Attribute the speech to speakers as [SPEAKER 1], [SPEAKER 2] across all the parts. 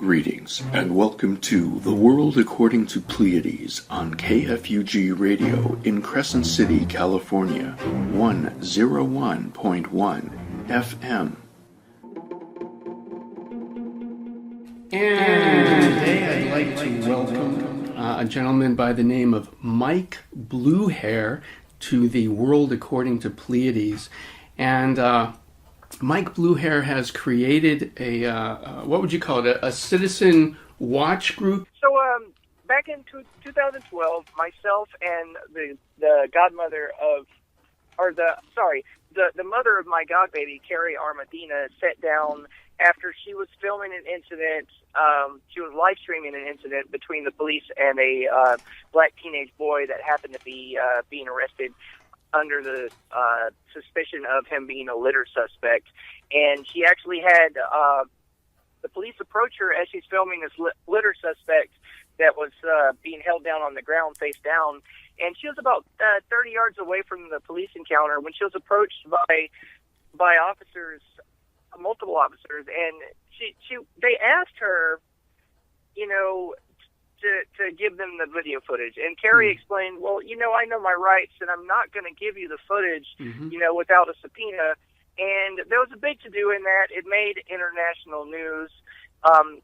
[SPEAKER 1] Greetings, and welcome to The World According to Pleiades on KFUG Radio in Crescent City, California, 101.1 FM.
[SPEAKER 2] And today I'd like to welcome a gentleman by the name of Mike BlueHair to The World According to Pleiades. And Mike BlueHair has created a, what would you call it, a citizen watch group?
[SPEAKER 3] So back in 2012, myself and the godmother of, the mother of my godbaby, Carrie Armadina, sat down after she was filming an incident. She was live streaming an incident between the police and a black teenage boy that happened to be being arrested under the suspicion of him being a litter suspect. And she actually had the police approach her as she's filming this litter suspect that was being held down on the ground, face down. And she was about 30 yards away from the police encounter when she was approached by officers, multiple officers, and they asked her, to give them the video footage. And Carrie explained, well, I know my rights, and I'm not going to give you the footage, without a subpoena. And there was a big to-do in that. It made international news.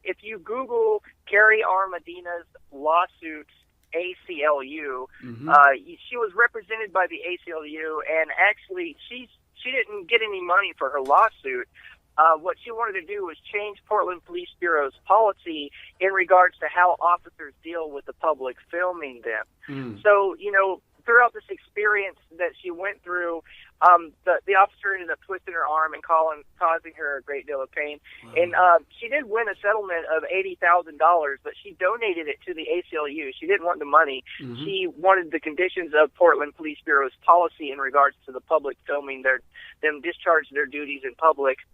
[SPEAKER 3] If you Google Carrie Armadina's lawsuit, ACLU, she was represented by the ACLU, and actually she didn't get any money for her lawsuit. What she wanted to do was change Portland Police Bureau's policy in regards to how officers deal with the public filming them. So, throughout this experience that she went through, the officer ended up twisting her arm and causing her a great deal of pain. Wow. And she did win a settlement of $80,000, but she donated it to the ACLU. She didn't want the money. She wanted the conditions of Portland Police Bureau's policy in regards to the public filming them discharge their duties in public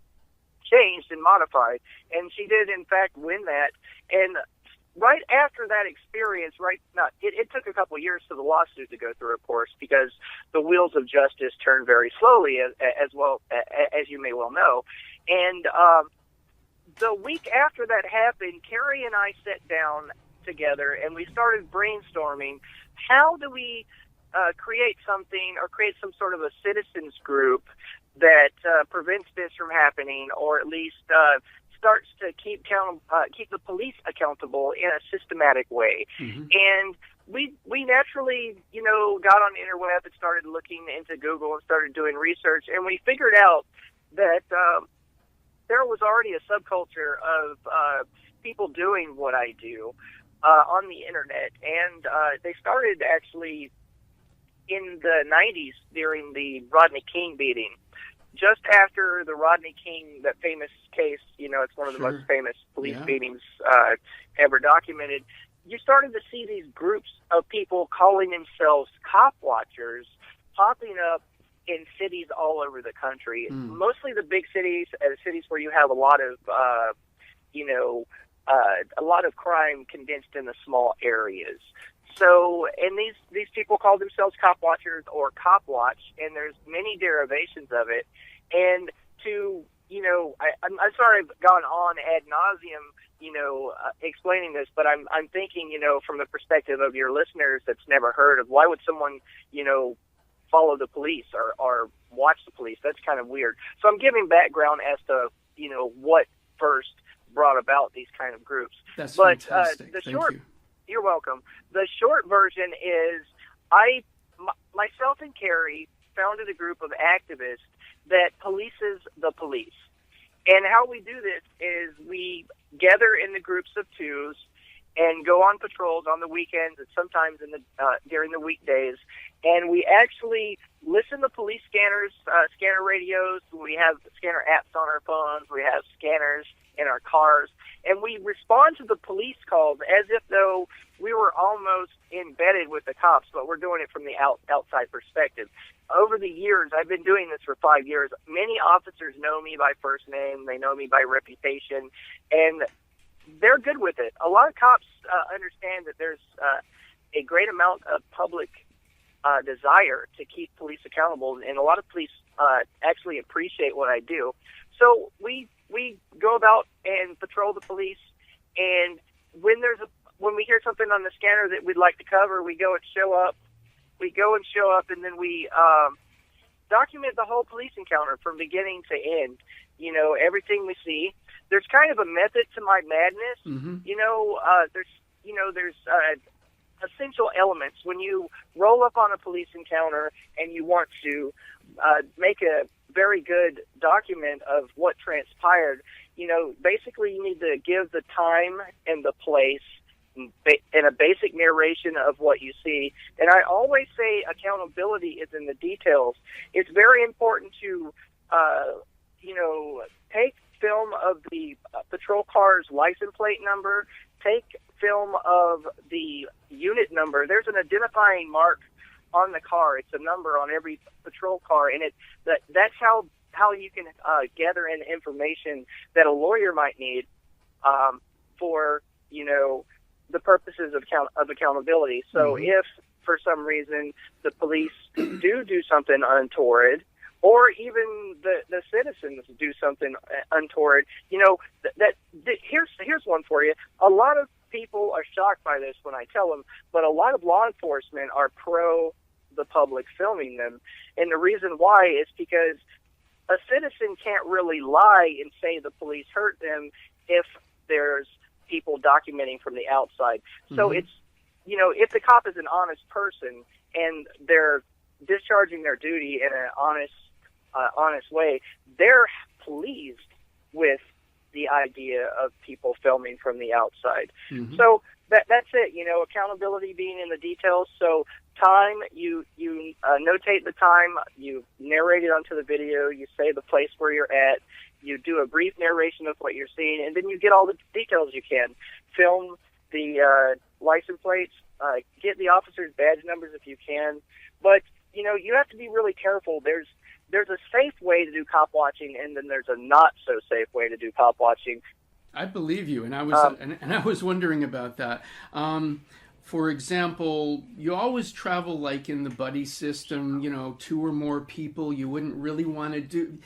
[SPEAKER 3] changed and modified, and she did in fact win that. And right after that experience, it took a couple years for the lawsuit to go through, of course, because the wheels of justice turn very slowly, as well as you may well know. And the week after that happened, Carrie and I sat down together and we started brainstorming, how do we create something or create some sort of a citizens group that prevents this from happening, or at least starts to keep the police accountable in a systematic way. And we naturally, got on the interweb and started looking into Google and started doing research, and we figured out that there was already a subculture of people doing what I do on the internet, and they started actually in the 90s during the Rodney King beating. Just after the Rodney King, that famous case, it's one of the most famous police beatings ever documented, you started to see these groups of people calling themselves Copwatchers popping up in cities all over the country, mostly the big cities, cities where you have a lot of, a lot of crime condensed in the small areas. So, and these people call themselves Copwatchers or Copwatch, and there's many derivations of it. And I'm sorry I've gone on ad nauseum, explaining this, but I'm thinking, from the perspective of your listeners that's never heard of, why would someone, follow the police or watch the police? That's kind of weird. So I'm giving background as to, what first brought about these kind of groups.
[SPEAKER 2] That's fantastic.
[SPEAKER 3] You're welcome. The short version is myself and Carrie founded a group of activists that polices the police. And how we do this is we gather in the groups of twos and go on patrols on the weekends and sometimes during the weekdays. And we actually listen to police scanners, scanner radios. We have scanner apps on our phones. We have scanners in our cars. And we respond to the police calls as if though we were almost embedded with the cops, but we're doing it from the outside perspective. Over the years, I've been doing this for 5 years. Many officers know me by first name. They know me by reputation, and they're good with it. A lot of cops understand that there's a great amount of public desire to keep police accountable, and a lot of police actually appreciate what I do. So we go about and patrol the police, And when we hear something on the scanner that we'd like to cover, we go and show up. And then we document the whole police encounter from beginning to end. You know, everything we see. There's kind of a method to my madness.
[SPEAKER 2] Mm-hmm.
[SPEAKER 3] There's essential elements when you roll up on a police encounter and you want to make a very good document of what transpired. You know, basically you need to give the time and the place and a basic narration of what you see. And I always say accountability is in the details. It's very important to, take film of the patrol car's license plate number, take film of the unit number. There's an identifying mark on the car. It's a number on every patrol car, and that's how you can gather in information that a lawyer might need for the purposes of accountability. So if for some reason the police do something untoward, or even the citizens do something untoward, here's one for you. A lot of people are shocked by this when I tell them, but a lot of law enforcement are pro the public filming them. And the reason why is because a citizen can't really lie and say the police hurt them if there's people documenting from the outside. So it's, if the cop is an honest person and they're discharging their duty in an honest way, they're pleased with the idea of people filming from the outside. So that's it. Accountability being in the details. So time, you notate the time, you narrate it onto the video, you say the place where you're at, you do a brief narration of what you're seeing, and then you get all the details you can. Film the license plates, get the officers' badge numbers if you can. But, you have to be really careful. There's a safe way to do cop watching, and then there's a not so safe way to do cop watching.
[SPEAKER 2] I believe you, and I was wondering about that. For example, you always travel like in the buddy system, 2 or more people. You wouldn't really want to do.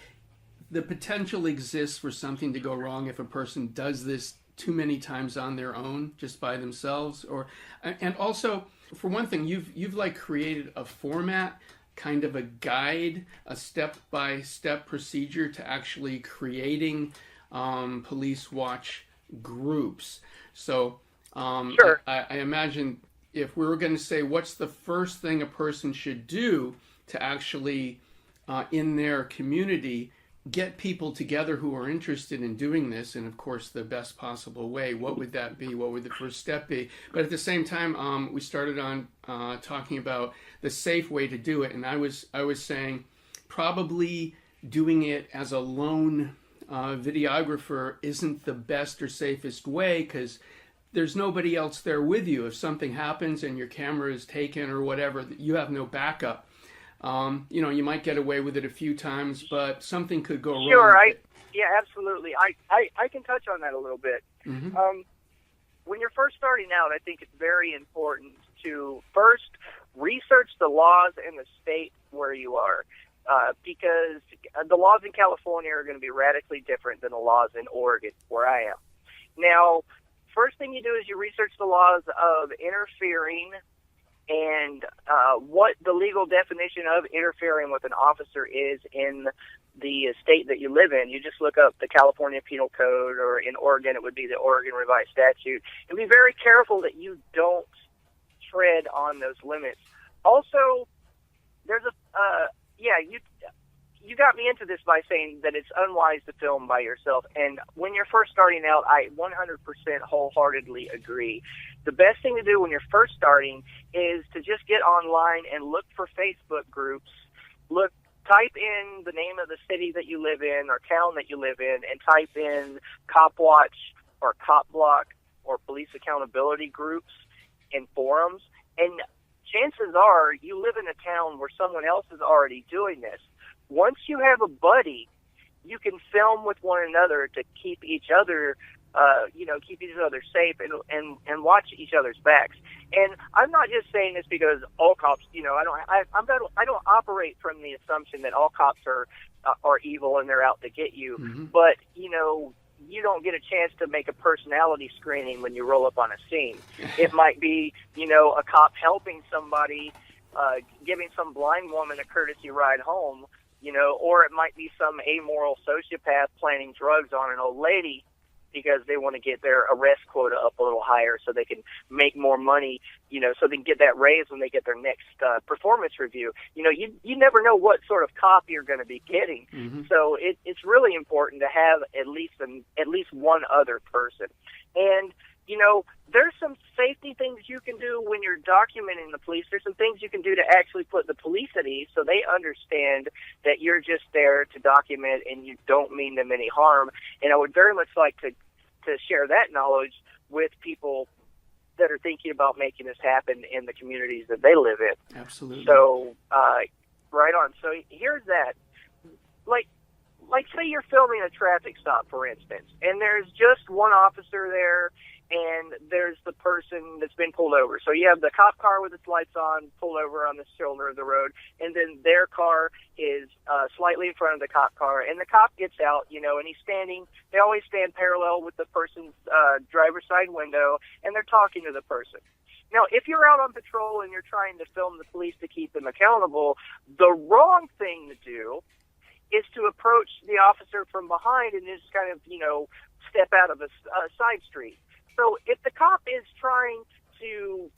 [SPEAKER 2] The potential exists for something to go wrong if a person does this too many times on their own, just by themselves. And also, for one thing, you've like created a format, kind of a guide, a step-by-step procedure to actually creating police watch groups. So
[SPEAKER 3] sure.
[SPEAKER 2] I imagine if we were going to say what's the first thing a person should do to actually, in their community, get people together who are interested in doing this, and of course the best possible way, what would that be? What would the first step be? But at the same time, we started on talking about the safe way to do it, and I was saying probably doing it as a lone videographer isn't the best or safest way, because there's nobody else there with you. If something happens and your camera is taken or whatever, you have no backup. You might get away with it a few times, but something could go wrong.
[SPEAKER 3] Sure, absolutely. I can touch on that a little bit. When you're first starting out, I think it's very important to first research the laws in the state where you are, because the laws in California are going to be radically different than the laws in Oregon, where I am. Now, first thing you do is you research the laws of interfering and what the legal definition of interfering with an officer is in the state that you live in. You just look up the California Penal Code, or in Oregon it would be the Oregon Revised Statute, and be very careful that you don't tread on those limits. Also, there's you got me into this by saying that it's unwise to film by yourself, and when you're first starting out, I 100% wholeheartedly agree. The best thing to do when you're first starting is to just get online and look for Facebook groups. Type in the name of the city that you live in or town that you live in, and type in Copwatch or Copblock or police accountability groups and forums, and chances are you live in a town where someone else is already doing this. Once you have a buddy, you can film with one another to keep each other safe and watch each other's backs. And I'm not just saying this because all cops, I don't operate from the assumption that all cops are evil and they're out to get you. But you don't get a chance to make a personality screening when you roll up on a scene. It might be, a cop helping somebody, giving some blind woman a courtesy ride home, or it might be some amoral sociopath planting drugs on an old lady because they want to get their arrest quota up a little higher so they can make more money, so they can get that raise when they get their next performance review. You never know what sort of cop you're going to be getting. Mm-hmm. So it's really important to have at least one other person. And, there's some safety things you can do when you're documenting the police. There's some things you can do to actually put the police at ease so they understand that you're just there to document and you don't mean them any harm. And I would very much like to share that knowledge with people that are thinking about making this happen in the communities that they live in.
[SPEAKER 2] Absolutely.
[SPEAKER 3] So, right on. So here's that. Like say you're filming a traffic stop, for instance, and there's just one officer there, and there's the person that's been pulled over. So you have the cop car with its lights on, pulled over on the shoulder of the road, and then their car is slightly in front of the cop car, and the cop gets out, and he's standing. They always stand parallel with the person's driver's side window, and they're talking to the person. Now, if you're out on patrol and you're trying to film the police to keep them accountable, the wrong thing to do is to approach the officer from behind and just kind of, step out of a side street. So if the cop is trying to,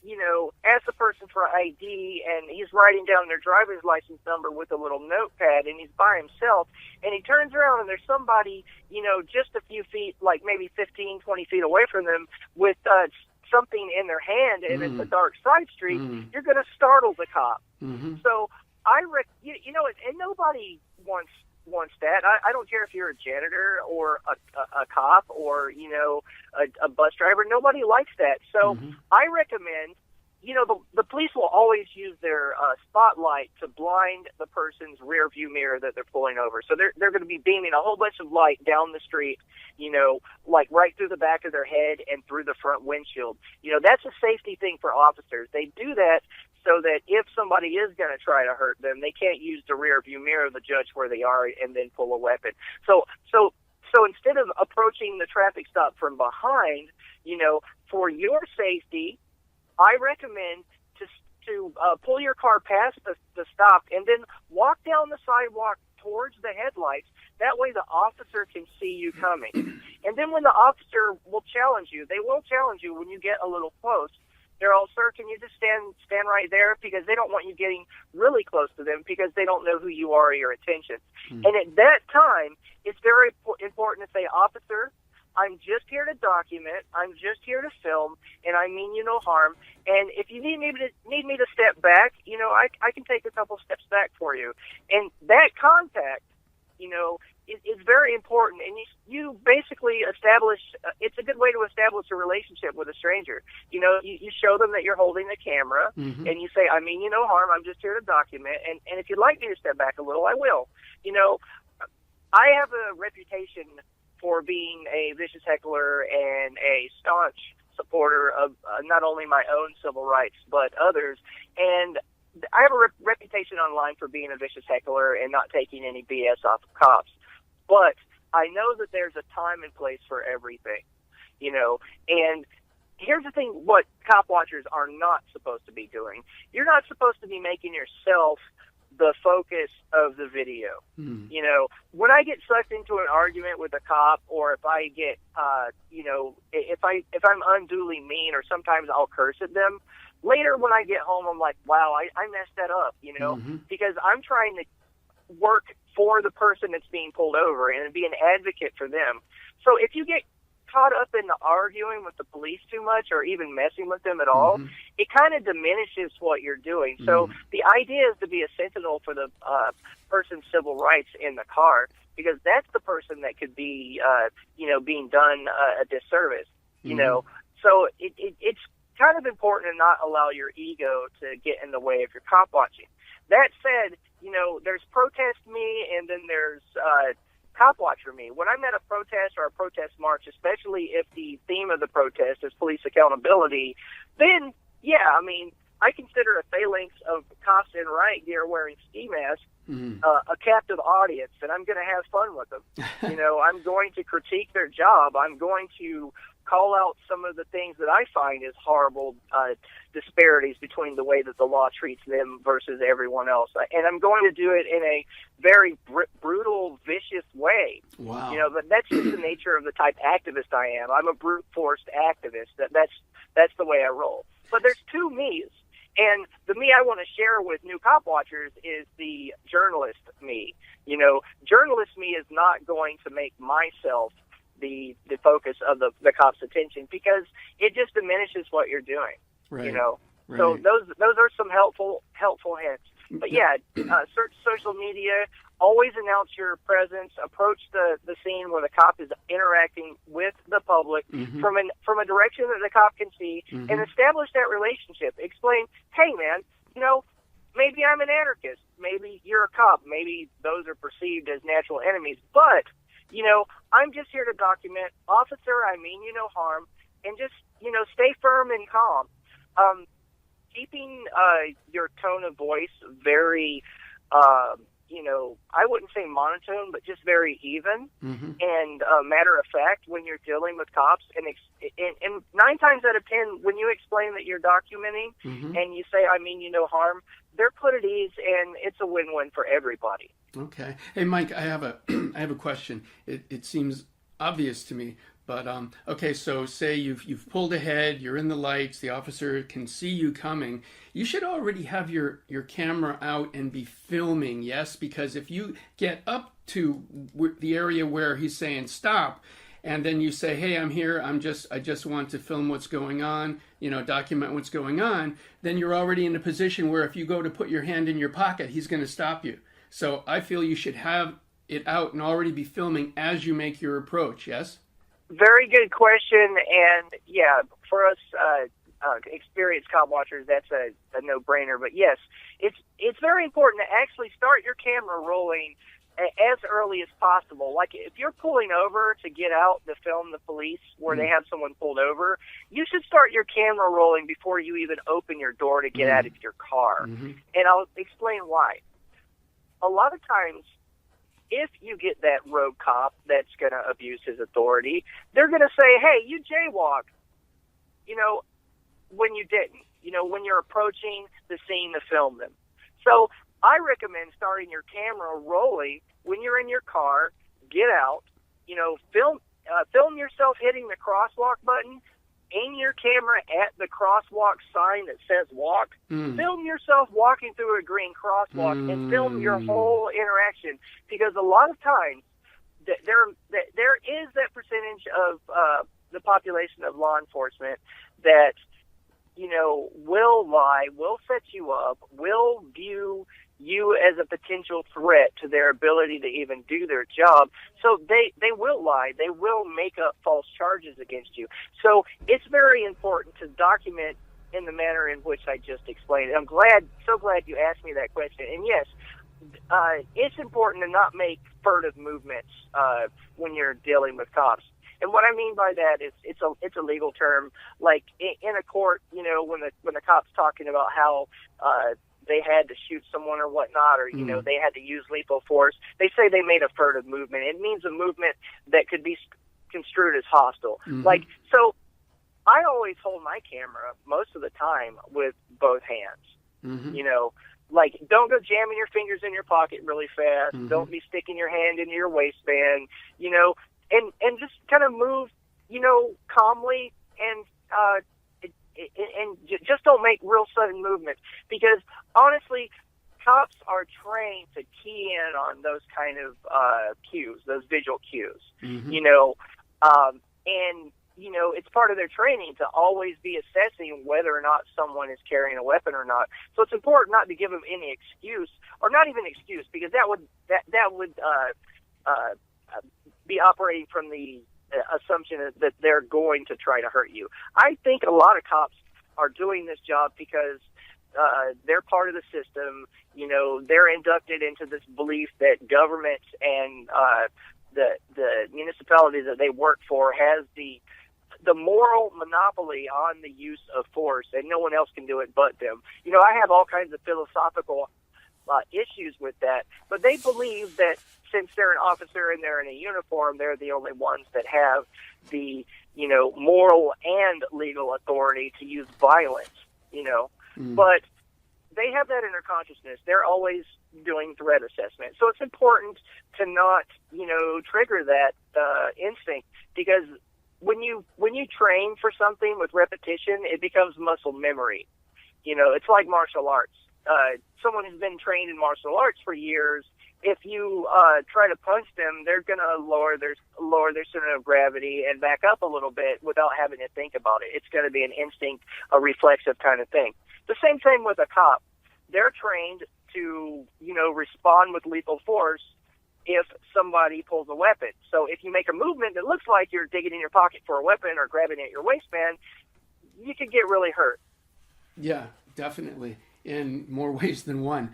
[SPEAKER 3] ask the person for ID and he's writing down their driver's license number with a little notepad and he's by himself and he turns around and there's somebody, just a few feet, like maybe 15, 20 feet away from them with something in their hand and it's a dark side street, you're going to startle the cop. Mm-hmm. So and nobody wants that. I don't care if you're a janitor or a cop or, a bus driver. Nobody likes that. So I recommend, the police will always use their spotlight to blind the person's rear view mirror that they're pulling over. So they're going to be beaming a whole bunch of light down the street, like right through the back of their head and through the front windshield. That's a safety thing for officers. They do that so that if somebody is going to try to hurt them, they can't use the rear view mirror to judge where they are and then pull a weapon. So instead of approaching the traffic stop from behind, for your safety, I recommend to pull your car past the stop and then walk down the sidewalk towards the headlights. That way the officer can see you coming. And then when the officer will challenge you, they will challenge you when you get a little close. They're all, sir, can you just stand right there? Because they don't want you getting really close to them because they don't know who you are or your intentions. Mm-hmm. And at that time, it's very important to say, officer, I'm just here to document. I'm just here to film, and I mean you no harm. And if you need me to step back, I can take a couple steps back for you. And that contact, is very important. And you basically establish. It's a good way to establish a relationship with a stranger. You show them that you're holding the camera, and you say, I mean you no harm. I'm just here to document. And if you'd like me to step back a little, I will. I have a reputation for being a vicious heckler and a staunch supporter of not only my own civil rights, but others. And I have a reputation online for being a vicious heckler and not taking any BS off of cops. But I know that there's a time and place for everything, and here's the thing, what cop watchers are not supposed to be doing. You're not supposed to be making yourself the focus of the video. When I get sucked into an argument with a cop, or if I get, if I'm unduly mean, or sometimes I'll curse at them, later when I get home, I'm like, wow, I messed that up, because I'm trying to work for the person that's being pulled over and be an advocate for them. So if you get caught up in the arguing with the police too much or even messing with them at all, it kind of diminishes what you're doing. So the idea is to be a sentinel for the person's civil rights in the car, because that's the person that could be, being done a disservice, So it's kind of important to not allow your ego to get in the way of your cop watching. That said, there's protest me and then there's cop watcher me. When I'm at a protest or a protest march, especially if the theme of the protest is police accountability, then, I consider a phalanx of cops in riot gear wearing ski masks a captive audience, and I'm going to have fun with them. I'm going to critique their job. I'm going to call out some of the things that I find as horrible disparities between the way that the law treats them versus everyone else. And I'm going to do it in a very brutal, vicious way.
[SPEAKER 2] Wow.
[SPEAKER 3] But that's just the nature of the type activist I am. I'm a brute force activist. That's the way I roll. But there's two me's. And the me I want to share with new cop watchers is the journalist me. Journalist me is not going to make myself the focus of the cop's attention, because it just diminishes what you're doing.
[SPEAKER 2] Right. Right.
[SPEAKER 3] So those are some helpful hints. But yeah, search social media. Always announce your presence. Approach the scene where the cop is interacting with the public from a direction that the cop can see, and establish that relationship. Explain, hey man, maybe I'm an anarchist. Maybe you're a cop. Maybe those are perceived as natural enemies. But I'm just here to document. Officer, I mean you no harm, and just stay firm and calm. Keeping your tone of voice very, I wouldn't say monotone, but just very even and matter of fact when you're dealing with cops. And 9 times out of 10, when you explain that you're documenting and you say, I mean you no harm, they're put at ease, and it's a win-win for everybody.
[SPEAKER 2] Okay. Hey, Mike, I have a question. It seems obvious to me. But, okay, so say you've pulled ahead, you're in the lights, the officer can see you coming. You should already have your camera out and be filming, yes? Because if you get up to the area where he's saying stop, and then you say, hey, I'm here, I just want to film what's going on, document what's going on, then you're already in a position where if you go to put your hand in your pocket, he's going to stop you. So I feel you should have it out and already be filming as you make your approach, yes?
[SPEAKER 3] Very good question, and yeah, for us experienced cop watchers, that's a no-brainer. But yes, it's very important to actually start your camera rolling as early as possible. Like if you're pulling over to get out to film the police where they have someone pulled over, you should start your camera rolling before you even open your door to get out of your car. And I'll explain why. A lot of times, if you get that rogue cop that's going to abuse his authority, they're going to say, hey, you jaywalked, when you didn't, when you're approaching the scene to film them. So I recommend starting your camera rolling when you're in your car, get out, film yourself hitting the crosswalk button, aim your camera at the crosswalk sign that says walk, film yourself walking through a green crosswalk, and film your whole interaction. Because a lot of times there is that percentage of the population of law enforcement that, will lie, will set you up, will view you as a potential threat to their ability to even do their job. So they will lie. They will make up false charges against you. So it's very important to document in the manner in which I just explained. I'm so glad you asked me that question. And yes, it's important to not make furtive movements when you're dealing with cops. And what I mean by that is it's a legal term. Like in a court, when the cop's talking about how they had to shoot someone or whatnot, or they had to use lethal force, they say they made a furtive movement. It means a movement that could be construed as hostile. Like, so I always hold my camera most of the time with both hands. Like, don't go jamming your fingers in your pocket really fast. Don't be sticking your hand into your waistband. And just kind of move, calmly and just don't make real sudden movements, because honestly, cops are trained to key in on those kind of cues, those visual cues, and it's part of their training to always be assessing whether or not someone is carrying a weapon or not. So it's important not to give them any excuse, or not even excuse, because that would be operating from the assumption that they're going to try to hurt you. I think a lot of cops are doing this job because they're part of the system. They're inducted into this belief that government and the municipality that they work for has the moral monopoly on the use of force, and no one else can do it but them. I have all kinds of philosophical issues with that, but they believe that since they're an officer and they're in a uniform, they're the only ones that have the, moral and legal authority to use violence, But they have that in their consciousness. They're always doing threat assessment. So it's important to not, trigger that instinct, because when you train for something with repetition, it becomes muscle memory. It's like martial arts. Someone who's been trained in martial arts for years, if you try to punch them, they're going to lower their center of gravity and back up a little bit without having to think about it. It's going to be an instinct, a reflexive kind of thing. The same thing with a cop. They're trained to, respond with lethal force if somebody pulls a weapon. So if you make a movement that looks like you're digging in your pocket for a weapon or grabbing at your waistband, you could get really hurt.
[SPEAKER 2] Yeah, definitely, in more ways than one.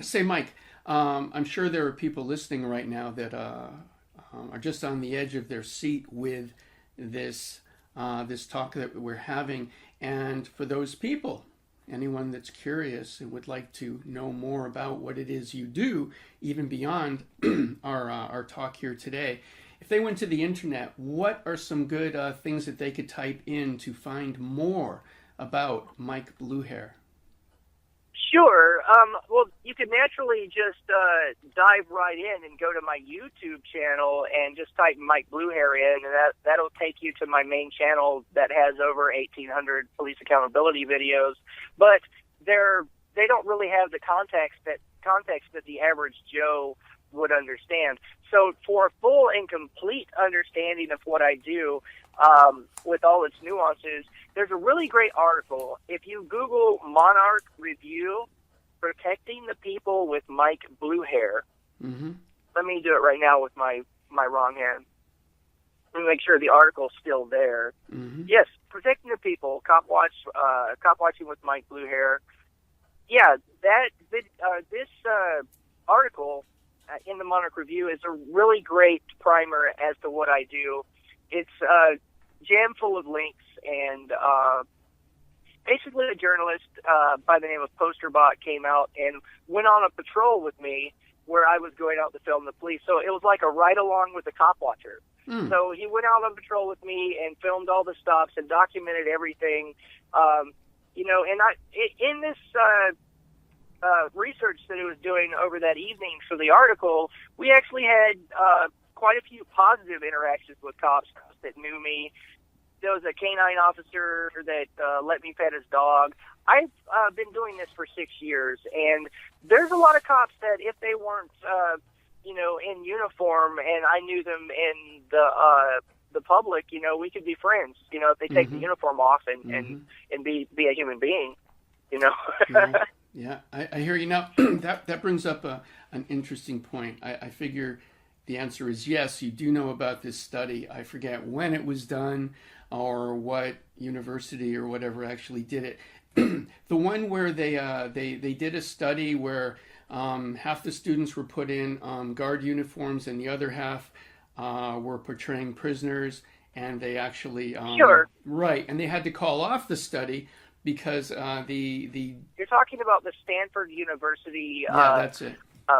[SPEAKER 2] Say, Mike, I'm sure there are people listening right now that are just on the edge of their seat with this talk that we're having. And for those people, anyone that's curious and would like to know more about what it is you do, even beyond our talk here today, if they went to the internet, what are some good things that they could type in to find more about Mike BlueHair?
[SPEAKER 3] Sure. Well, you can naturally just dive right in and go to my YouTube channel and just type Mike BlueHair in, and that'll take you to my main channel that has over 1,800 police accountability videos. But they don't really have the context that the average Joe would understand. So for a full and complete understanding of what I do, with all its nuances, there's a really great article. If you Google Monarch Review, Protecting the People with Mike BlueHair. Mm-hmm. Let me do it right now with my wrong hand. Let me make sure the article's still there. Mm-hmm. Yes, Protecting the People, Copwatching with Mike BlueHair. Yeah, this article in the Monarch Review is a really great primer as to what I do. It's jam full of links, and basically a journalist by the name of Posterbot came out and went on a patrol with me where I was going out to film the police. So it was like a ride-along with the cop watcher. Mm. So he went out on patrol with me and filmed all the stops and documented everything. And in this research that he was doing over that evening for the article, we actually had quite a few positive interactions with cops that knew me. There was a canine officer that let me pet his dog. I've been doing this for 6 years, and there's a lot of cops that if they weren't, in uniform and I knew them in the public, we could be friends. If they take mm-hmm. the uniform off and mm-hmm. and be a human being,
[SPEAKER 2] Right. Yeah, I hear you now. That brings up an interesting point. I figure the answer is yes. You do know about this study. I forget when it was done or what university or whatever actually did it. The one where they did a study where half the students were put in guard uniforms and the other half were portraying prisoners, and they actually
[SPEAKER 3] sure.
[SPEAKER 2] Right, and they had to call off the study because the
[SPEAKER 3] You're talking about the Stanford University
[SPEAKER 2] that's it.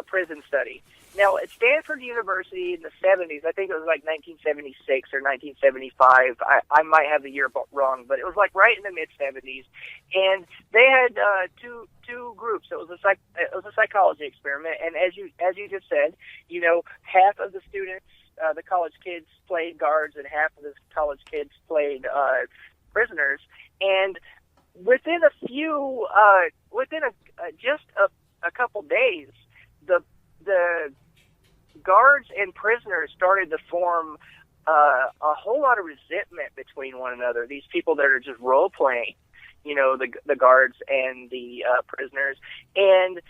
[SPEAKER 3] Prison study. Now, at Stanford University in the 70s, I think it was like 1976 or 1975. I might have the year wrong, but it was like right in the mid-70s. And they had two groups. It was a psychology experiment. And as you just said, half of the students, the college kids, played guards, and half of the college kids played prisoners. And within just a couple days, the guards and prisoners started to form a whole lot of resentment between one another. These people that are just role playing, the guards and the prisoners, and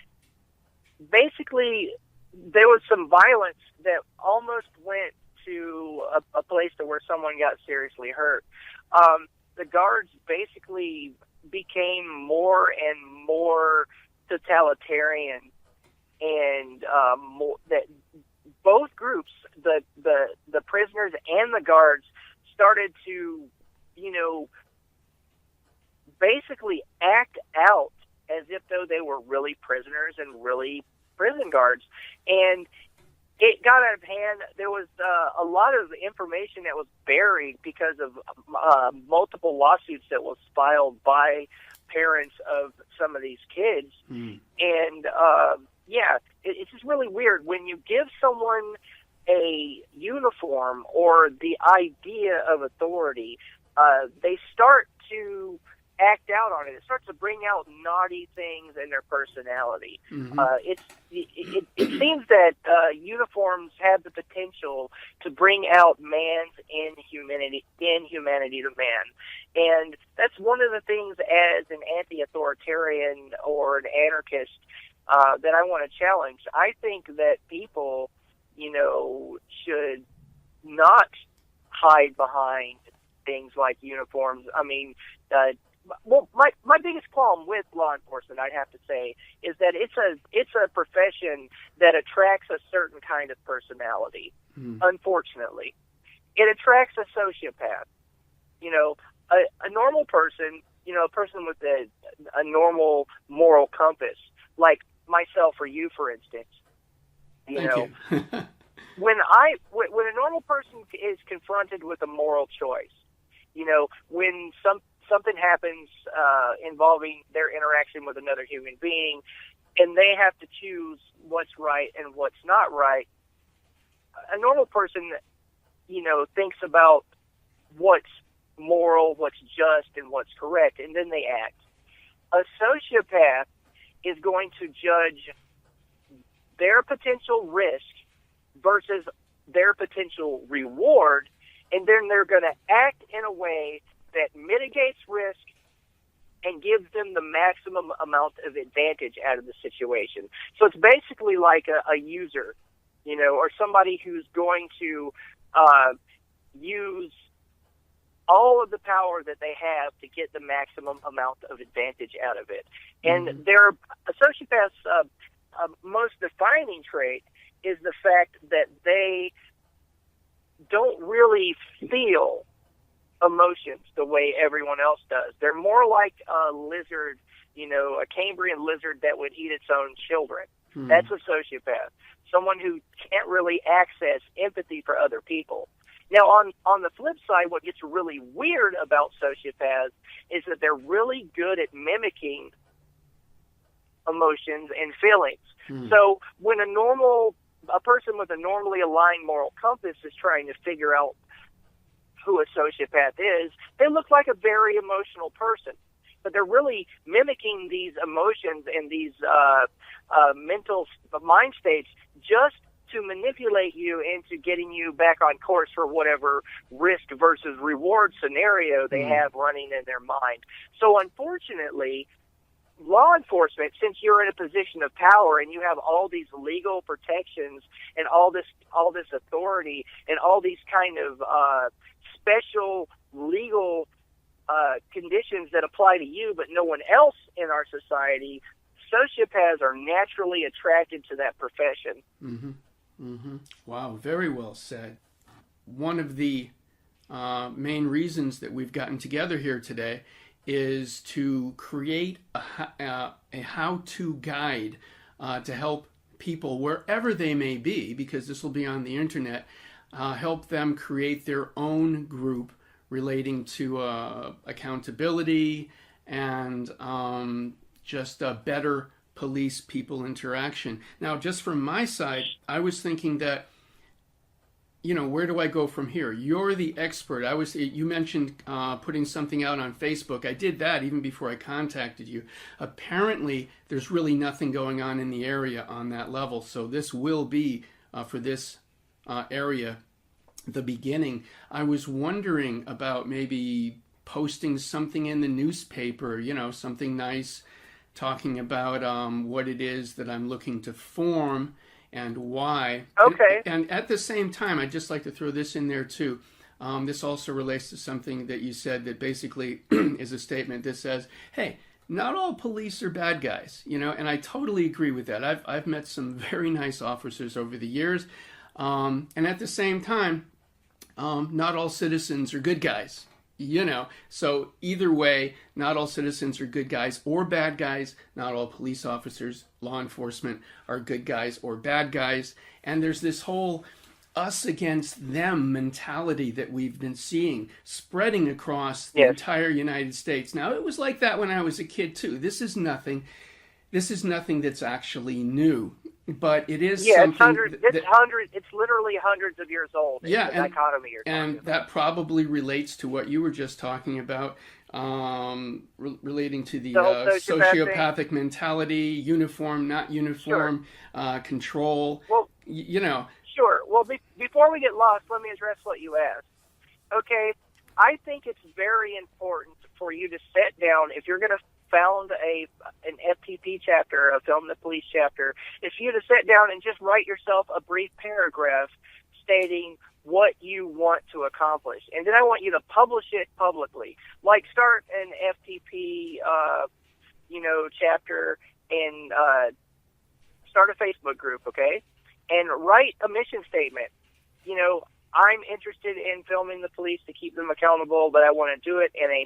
[SPEAKER 3] basically there was some violence that almost went to a place to where someone got seriously hurt. The guards basically became more and more totalitarian, and more that both groups, the prisoners and the guards, started to, basically act out as if though they were really prisoners and really prison guards. And it got out of hand. There was a lot of information that was buried because of multiple lawsuits that was filed by parents of some of these kids. And it's just really weird when you give someone a uniform or the idea of authority. They start to act out on it. It starts to bring out naughty things in their personality. It seems that uniforms have the potential to bring out man's inhumanity to man. And that's one of the things as an anti-authoritarian or an anarchist that I want to challenge. I think that people, should not hide behind things like uniforms. I mean, my biggest problem with law enforcement, I'd have to say, is that it's a profession that attracts a certain kind of personality. Unfortunately, it attracts a sociopath. A normal person, a person with a normal moral compass, like myself or you, for instance.
[SPEAKER 2] Thank you.
[SPEAKER 3] when a normal person is confronted with a moral choice, when something happens involving their interaction with another human being, and they have to choose what's right and what's not right, a normal person, thinks about what's moral, what's just, and what's correct, and then they act. A sociopath is going to judge their potential risk versus their potential reward, and then they're going to act in a way that mitigates risk and gives them the maximum amount of advantage out of the situation. So it's basically like a user, or somebody who's going to use all of the power that they have to get the maximum amount of advantage out of it. And their sociopaths' most defining trait is the fact that they don't really feel emotions the way everyone else does. They're more like a lizard, a Cambrian lizard that would eat its own children. That's a sociopath, someone who can't really access empathy for other people. Now, on the flip side, what gets really weird about sociopaths is that they're really good at mimicking emotions and feelings. So when a person with a normally aligned moral compass is trying to figure out who a sociopath is, they look like a very emotional person, but they're really mimicking these emotions and these mental mind states just to manipulate you into getting you back on course for whatever risk versus reward scenario they have running in their mind. So unfortunately, law enforcement, since you're in a position of power and you have all these legal protections and all this authority and all these kind of special legal conditions that apply to you but no one else in our society, sociopaths are naturally attracted to that profession.
[SPEAKER 2] Wow, very well said. One of the main reasons that we've gotten together here today is to create a how-to guide to help people wherever they may be, because this will be on the internet, help them create their own group relating to accountability and just a better police-people interaction. Now, just from my side, I was thinking that, where do I go from here? You're the expert. You mentioned putting something out on Facebook. I did that even before I contacted you. Apparently, there's really nothing going on in the area on that level. So this will be, for this area, the beginning. I was wondering about maybe posting something in the newspaper, something nice, talking about what it is that I'm looking to form and why.
[SPEAKER 3] Okay.
[SPEAKER 2] And at the same time, I'd just like to throw this in there too. This also relates to something that you said that basically is a statement that says, hey, not all police are bad guys, and I totally agree with that. I've met some very nice officers over the years. And at the same time, not all citizens are good guys, So either way, not all citizens are good guys or bad guys. Not all police officers, law enforcement are good guys or bad guys. And there's this whole us against them mentality that we've been seeing spreading across the entire United States. Now, it was like that when I was a kid too. This is nothing that's actually new. But it is something.
[SPEAKER 3] It's literally hundreds of years old.
[SPEAKER 2] Yeah,
[SPEAKER 3] the dichotomy you're
[SPEAKER 2] and
[SPEAKER 3] about.
[SPEAKER 2] That probably relates to what you were just talking about, relating to the sociopathic mentality, uniform, not uniform, control.
[SPEAKER 3] Well, Sure. Well, before we get lost, let me address what you asked. Okay, I think it's very important for you to sit down if you're going to found an FTP chapter, a Film the Police chapter, if you to sit down and just write yourself a brief paragraph stating what you want to accomplish. And then I want you to publish it publicly. Like start an FTP, chapter and start a Facebook group, okay? And write a mission statement. I'm interested in filming the police to keep them accountable, but I want to do it in a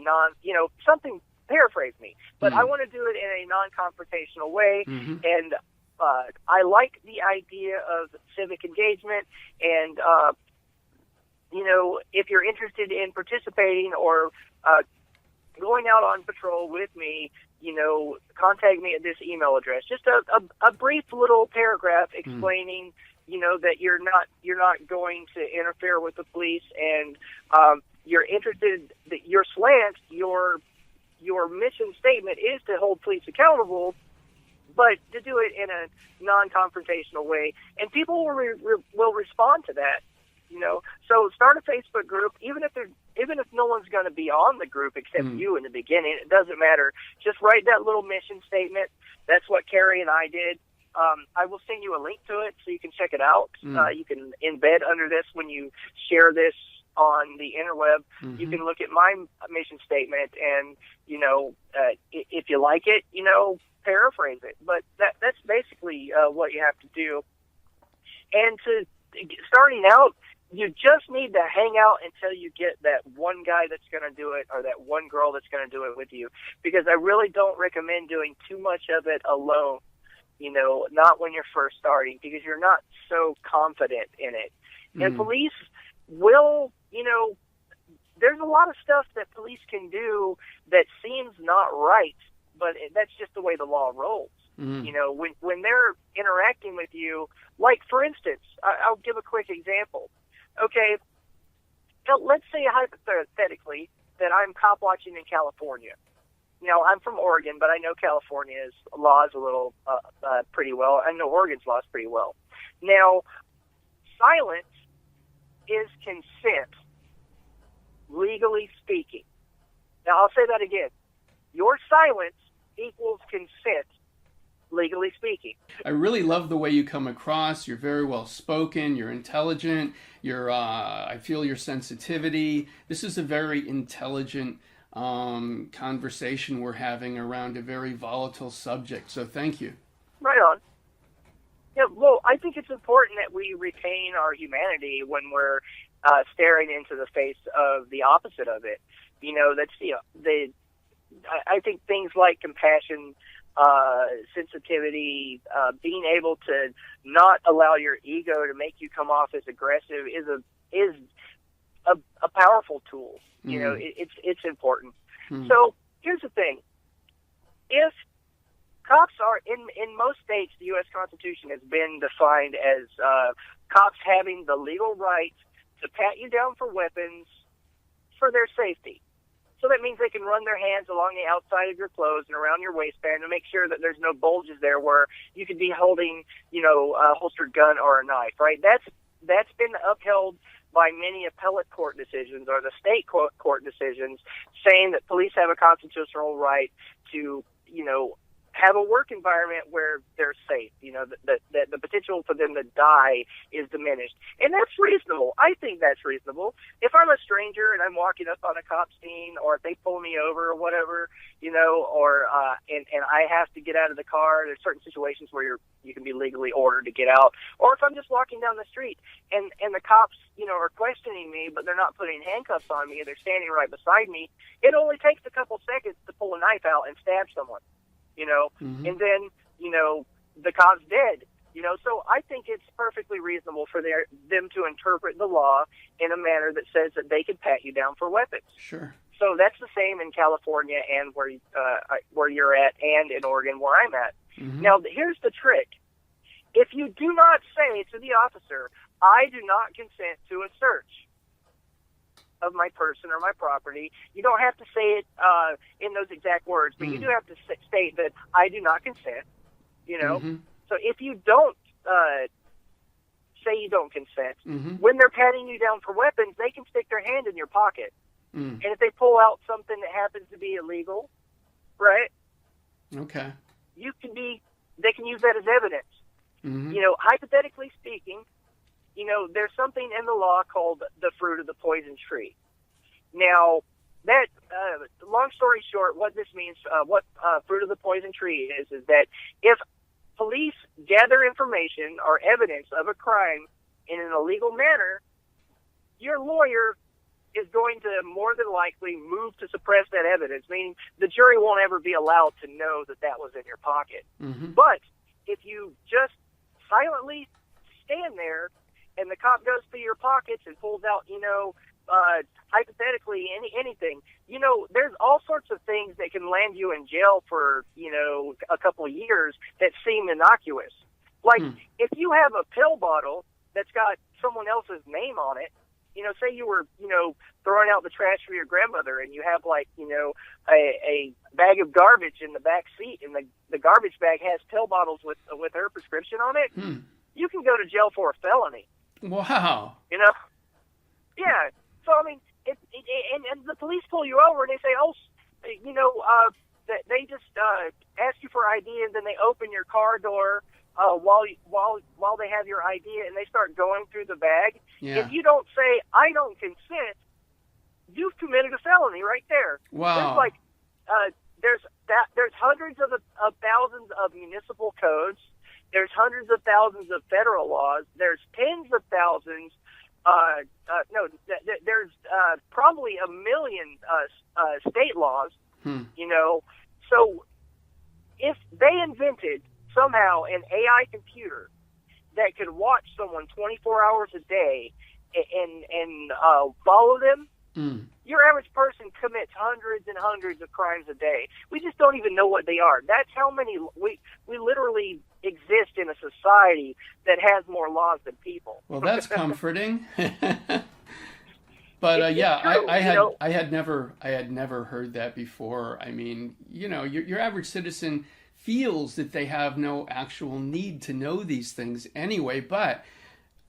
[SPEAKER 3] something. Paraphrase me, but I want to do it in a non-confrontational way, and I like the idea of civic engagement, and if you're interested in participating or going out on patrol with me, contact me at this email address. Just a brief little paragraph explaining, that you're not going to interfere with the police, and you're interested, that your slant, your mission statement is to hold police accountable, but to do it in a non-confrontational way, and people will respond to that. So start a Facebook group, even if no one's going to be on the group except you in the beginning. It doesn't matter. Just write that little mission statement. That's what Carrie and I did. I will send you a link to it so you can check it out. You can embed under this when you share this on the interweb. You can look at my mission statement and, if you like it, paraphrase it. But that's basically what you have to do. And starting out, you just need to hang out until you get that one guy that's going to do it or that one girl that's going to do it with you. Because I really don't recommend doing too much of it alone, not when you're first starting, because you're not so confident in it. And police will, there's a lot of stuff that police can do that seems not right, but that's just the way the law rolls. When they're interacting with you, like, for instance, I'll give a quick example. Okay, now let's say hypothetically that I'm cop watching in California. I'm from Oregon, but I know California's laws a little pretty well. I know Oregon's laws pretty well. Now, silence is consent, legally speaking. Now, I'll say that again. Your silence equals consent, legally speaking.
[SPEAKER 2] I really love the way you come across. You're very well spoken. You're intelligent. I feel your sensitivity. This is a very intelligent conversation we're having around a very volatile subject. So thank you. Right
[SPEAKER 3] on. Yeah, well, I think it's important that we retain our humanity when we're staring into the face of the opposite of it. I think things like compassion, sensitivity, being able to not allow your ego to make you come off as aggressive is a powerful tool. It's important. So here's the thing: if cops are in most states, the U.S. Constitution has been defined as cops having the legal right to pat you down for weapons for their safety. So that means they can run their hands along the outside of your clothes and around your waistband and make sure that there's no bulges there where you could be holding, a holstered gun or a knife, right? That's been upheld by many appellate court decisions or the state court decisions saying that police have a constitutional right to, have a work environment where they're safe. The potential for them to die is diminished. And that's reasonable. I think that's reasonable. If I'm a stranger and I'm walking up on a cop scene, or if they pull me over or whatever, or and I have to get out of the car, there's certain situations where you can be legally ordered to get out. Or if I'm just walking down the street and the cops, are questioning me, but they're not putting handcuffs on me and they're standing right beside me, it only takes a couple seconds to pull a knife out and stab someone. And then, the cop's dead, so I think it's perfectly reasonable for them to interpret the law in a manner that says that they can pat you down for weapons.
[SPEAKER 2] Sure.
[SPEAKER 3] So that's the same in California and where you're at, and in Oregon where I'm at. Mm-hmm. Now, here's the trick. If you do not say to the officer, I do not consent to a search of my person or my property, you don't have to say it in those exact words, but you do have to state that I do not consent, Mm-hmm. So if you don't say you don't consent, when they're patting you down for weapons, they can stick their hand in your pocket. And if they pull out something that happens to be illegal, right?
[SPEAKER 2] Okay.
[SPEAKER 3] They can use that as evidence. Hypothetically speaking, there's something in the law called the fruit of the poison tree. Now, that, long story short, what this means, what fruit of the poison tree is that if police gather information or evidence of a crime in an illegal manner, your lawyer is going to more than likely move to suppress that evidence, meaning the jury won't ever be allowed to know that that was in your pocket. But if you just silently stand there and the cop goes through your pockets and pulls out, hypothetically anything, there's all sorts of things that can land you in jail for, a couple of years that seem innocuous. Like if you have a pill bottle that's got someone else's name on it, say you were, throwing out the trash for your grandmother and you have a bag of garbage in the back seat and the garbage bag has pill bottles with her prescription on it, you can go to jail for a felony.
[SPEAKER 2] Wow.
[SPEAKER 3] Yeah. So, I mean, and the police pull you over and they say, they just ask you for ID and then they open your car door while they have your ID and they start going through the bag. Yeah. If you don't say, I don't consent, you've committed a felony right there.
[SPEAKER 2] Wow.
[SPEAKER 3] There's there's hundreds of thousands of municipal codes. There's hundreds of thousands of federal laws. There's tens of thousands. There's probably a million state laws. So if they invented somehow an AI computer that could watch someone 24 hours a day and follow them, your average person commits hundreds and hundreds of crimes a day. We just don't even know what they are. That's how many we literally exist in a society that has more laws than people.
[SPEAKER 2] Well, that's comforting. But I had never heard that before. I mean, your average citizen feels that they have no actual need to know these things anyway. But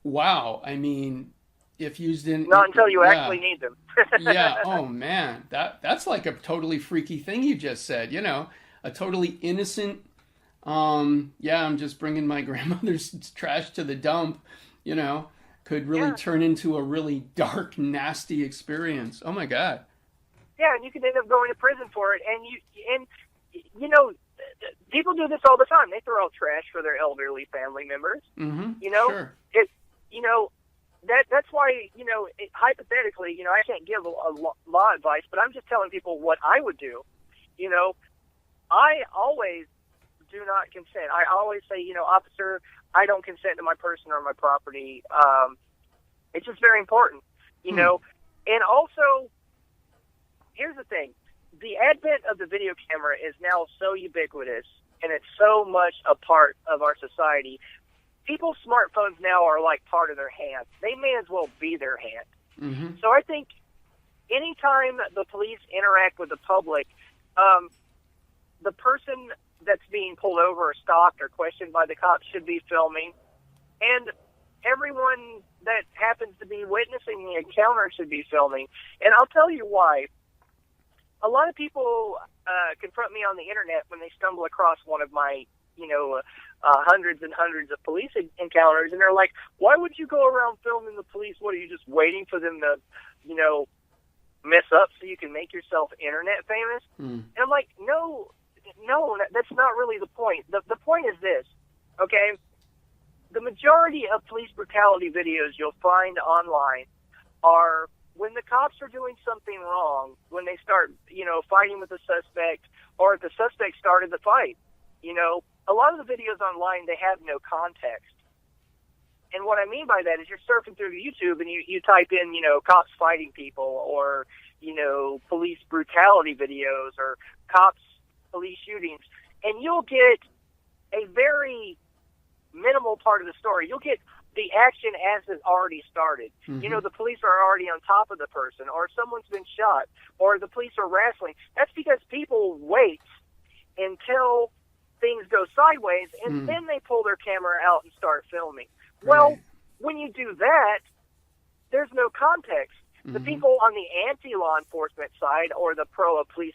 [SPEAKER 2] wow, I mean, if used in
[SPEAKER 3] not until you actually need them.
[SPEAKER 2] Yeah. Oh man, that's like a totally freaky thing you just said. A totally innocent. I'm just bringing my grandmother's trash to the dump. Could really turn into a really dark, nasty experience. Oh my God.
[SPEAKER 3] Yeah, and you could end up going to prison for it. And people do this all the time. They throw out trash for their elderly family members.
[SPEAKER 2] Sure.
[SPEAKER 3] That's why, hypothetically, I can't give a law advice, but I'm just telling people what I would do. I always do not consent. I always say, officer, I don't consent to my person or my property. It's just very important, And also, here's the thing. The advent of the video camera is now so ubiquitous, and it's so much a part of our society. People's smartphones now are like part of their hand. They may as well be their hand. So I think anytime the police interact with the public, the person that's being pulled over or stopped or questioned by the cops should be filming, and everyone that happens to be witnessing the encounter should be filming. And I'll tell you why. a lot of people confront me on the internet when they stumble across one of my, hundreds and hundreds of police encounters, and they're like, why would you go around filming the police? What, are you just waiting for them to, mess up so you can make yourself internet famous? And I'm like, no, that's not really the point. The point is this, okay? The majority of police brutality videos you'll find online are when the cops are doing something wrong, when they start, fighting with the suspect, or if the suspect started the fight. A lot of the videos online, they have no context. And what I mean by that is you're surfing through YouTube and you type in, cops fighting people, or, police brutality videos, or cops, police shootings, and you'll get a very minimal part of the story. You'll get the action as it already started. The police are already on top of the person, or someone's been shot, or the police are wrestling. That's because people wait until things go sideways, and then they pull their camera out and start filming. Well, when you do that, there's no context. The people on the anti-law enforcement side, or the pro-police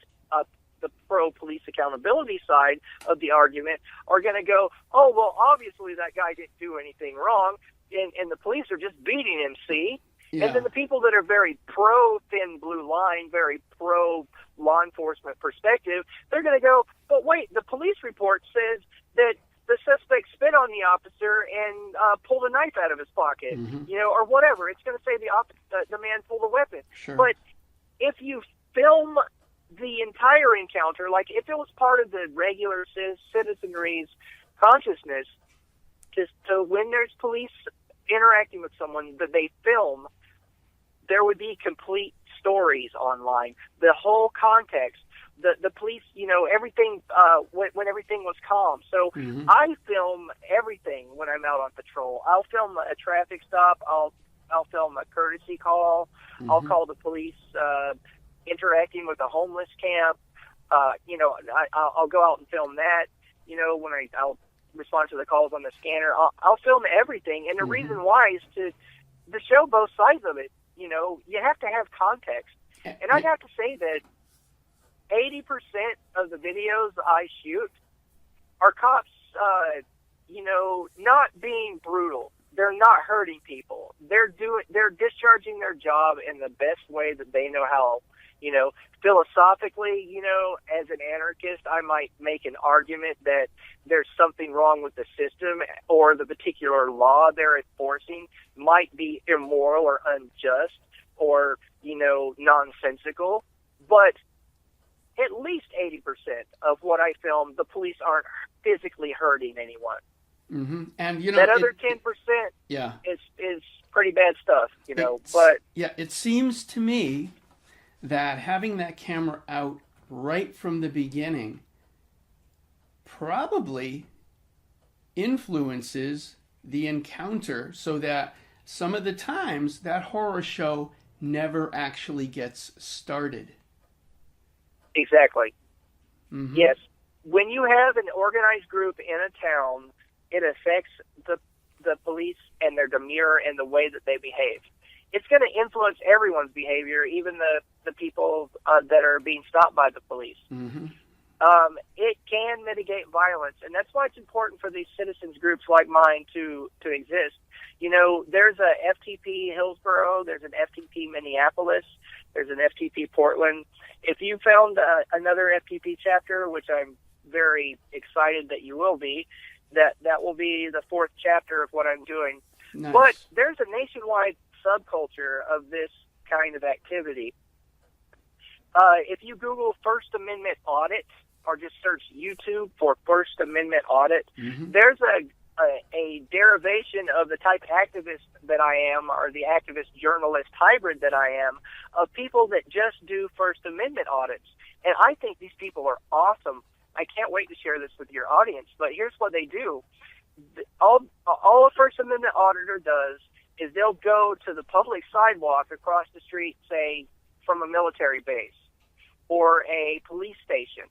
[SPEAKER 3] accountability side of the argument, are going to go, oh, well, obviously that guy didn't do anything wrong, and the police are just beating him, see? Yeah. And then the people that are very pro-thin blue line, very pro-law enforcement perspective, they're going to go, but wait, the police report says that the suspect spit on the officer and pulled a knife out of his pocket, or whatever. It's going to say the man pulled a weapon.
[SPEAKER 2] Sure.
[SPEAKER 3] But if you film the entire encounter, like if it was part of the regular citizenry's consciousness, just to when there's police interacting with someone that they film, there would be complete stories online, the whole context, the police, everything, when everything was calm. So I film everything when I'm out on patrol. I'll film a traffic stop. I'll film a courtesy call. I'll call the police interacting with a homeless camp. I'll go out and film that. When I'll respond to the calls on the scanner. I'll film everything, and the reason why is to show both sides of it. You have to have context, and I'd have to say that 80% of the videos I shoot are cops, not being brutal. They're not hurting people. They're discharging their job in the best way that they know how. Philosophically, as an anarchist, I might make an argument that there's something wrong with the system, or the particular law they're enforcing might be immoral or unjust or, nonsensical. But at least 80% of what I film, the police aren't physically hurting anyone.
[SPEAKER 2] And,
[SPEAKER 3] that other 10% is pretty bad stuff, but...
[SPEAKER 2] Yeah, it seems to me that having that camera out right from the beginning probably influences the encounter, so that some of the times that horror show never actually gets started.
[SPEAKER 3] Exactly. Yes. When you have an organized group in a town, it affects the police and their demeanor and the way that they behave. It's going to influence everyone's behavior, even the people that are being stopped by the police. It can mitigate violence, and that's why it's important for these citizens groups like mine to exist. There's a FTP Hillsborough, there's an FTP Minneapolis, there's an FTP Portland. If you found another FTP chapter, which I'm very excited that you will be, that will be the fourth chapter of what I'm doing.
[SPEAKER 2] Nice.
[SPEAKER 3] But there's a nationwide subculture of this kind of activity. If you Google First Amendment audit, or just search YouTube for First Amendment audit, there's a derivation of the type of activist that I am, or the activist journalist hybrid that I am, of people that just do First Amendment audits. And I think these people are awesome. I can't wait to share this with your audience, but here's what they do. All a First Amendment auditor does is they'll go to the public sidewalk across the street, say, from a military base, or a police station,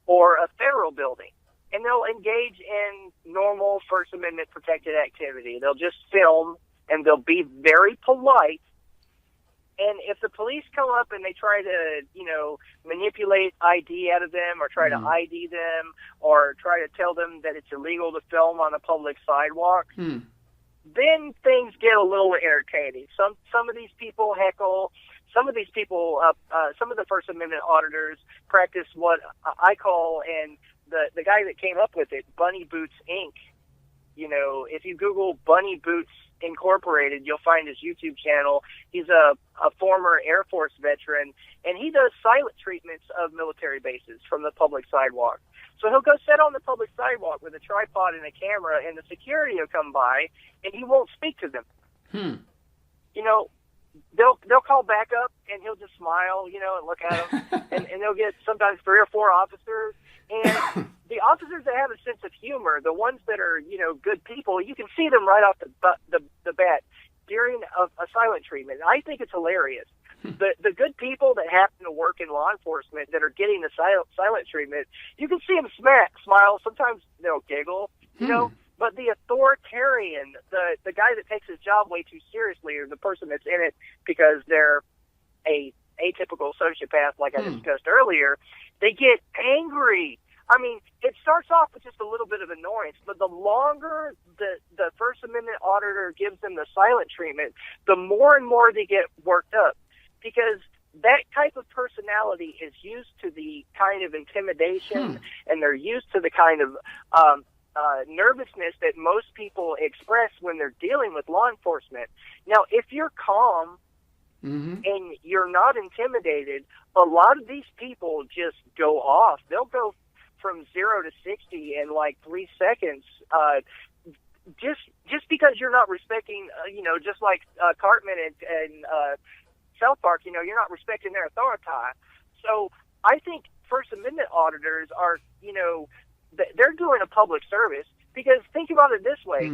[SPEAKER 3] or a federal building, and they'll engage in normal First Amendment protected activity. They'll just film, and they'll be very polite, And if the police come up and they try to, manipulate ID out of them or try to ID them or try to tell them that it's illegal to film on a public sidewalk, then things get a little entertaining. Some of these people heckle. Some of these people, some of the First Amendment auditors practice what I call, and the guy that came up with it, Bunny Boots Inc. If you Google Bunny Boots Incorporated, you'll find his YouTube channel. He's a former Air Force veteran, and he does silent treatments of military bases from the public sidewalk. So he'll go sit on the public sidewalk with a tripod and a camera, and the security will come by, and he won't speak to them. They'll call back up, and he'll just smile, and look at them, and they'll get sometimes 3 or 4 officers. And the officers that have a sense of humor, the ones that are, good people, you can see them right off the bat during a silent treatment. I think it's hilarious. The good people that happen to work in law enforcement that are getting the silent treatment, you can see them smile. Sometimes they'll giggle, But the authoritarian, the guy that takes his job way too seriously, or the person that's in it because they're a atypical sociopath, like I discussed earlier, they get angry. I mean, it starts off with just a little bit of annoyance, but the longer the First Amendment auditor gives them the silent treatment, the more and more they get worked up, because that type of personality is used to the kind of intimidation, and they're used to the kind of nervousness that most people express when they're dealing with law enforcement. Now, if you're calm and you're not intimidated, a lot of these people just go off. They'll go from 0 to 60 in like 3 seconds, just because you're not respecting, just like Cartman and South Park, you're not respecting their authority. So I think First Amendment auditors are, they're doing a public service, because think about it this way.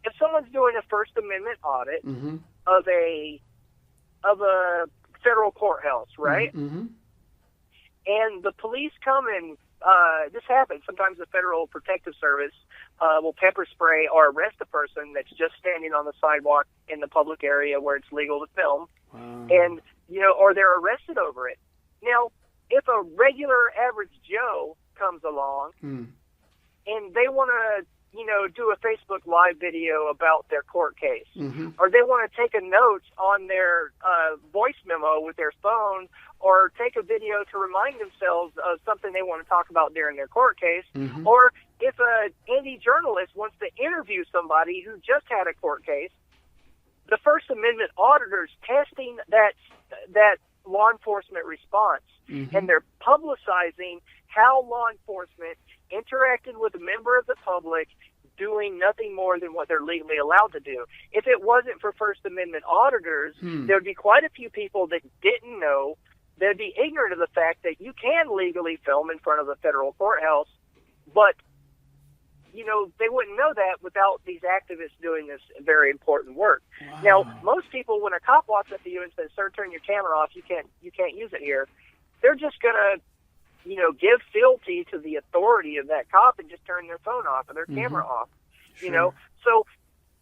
[SPEAKER 3] If someone's doing a First Amendment audit of a federal courthouse, right? And the police come and this happens. Sometimes the Federal Protective Service will pepper spray or arrest a person that's just standing on the sidewalk in the public area where it's legal to film. And, or they're arrested over it. Now, if a regular average Joe comes along and they want to, do a Facebook Live video about their court case, or they want to take a note on their voice memo with their phone, or take a video to remind themselves of something they want to talk about during their court case, or if an indie journalist wants to interview somebody who just had a court case, the First Amendment auditors testing that law enforcement response, and they're publicizing how law enforcement interacted with a member of the public doing nothing more than what they're legally allowed to do. If it wasn't for First Amendment auditors, there would be quite a few people that didn't know, they'd be ignorant of the fact that you can legally film in front of a federal courthouse, but they wouldn't know that without these activists doing this very important work. Now, most people, when a cop walks up to you and says, "Sir, turn your camera off, you can't use it here," they're just gonna, give fealty to the authority of that cop and just turn their phone off or their camera off. So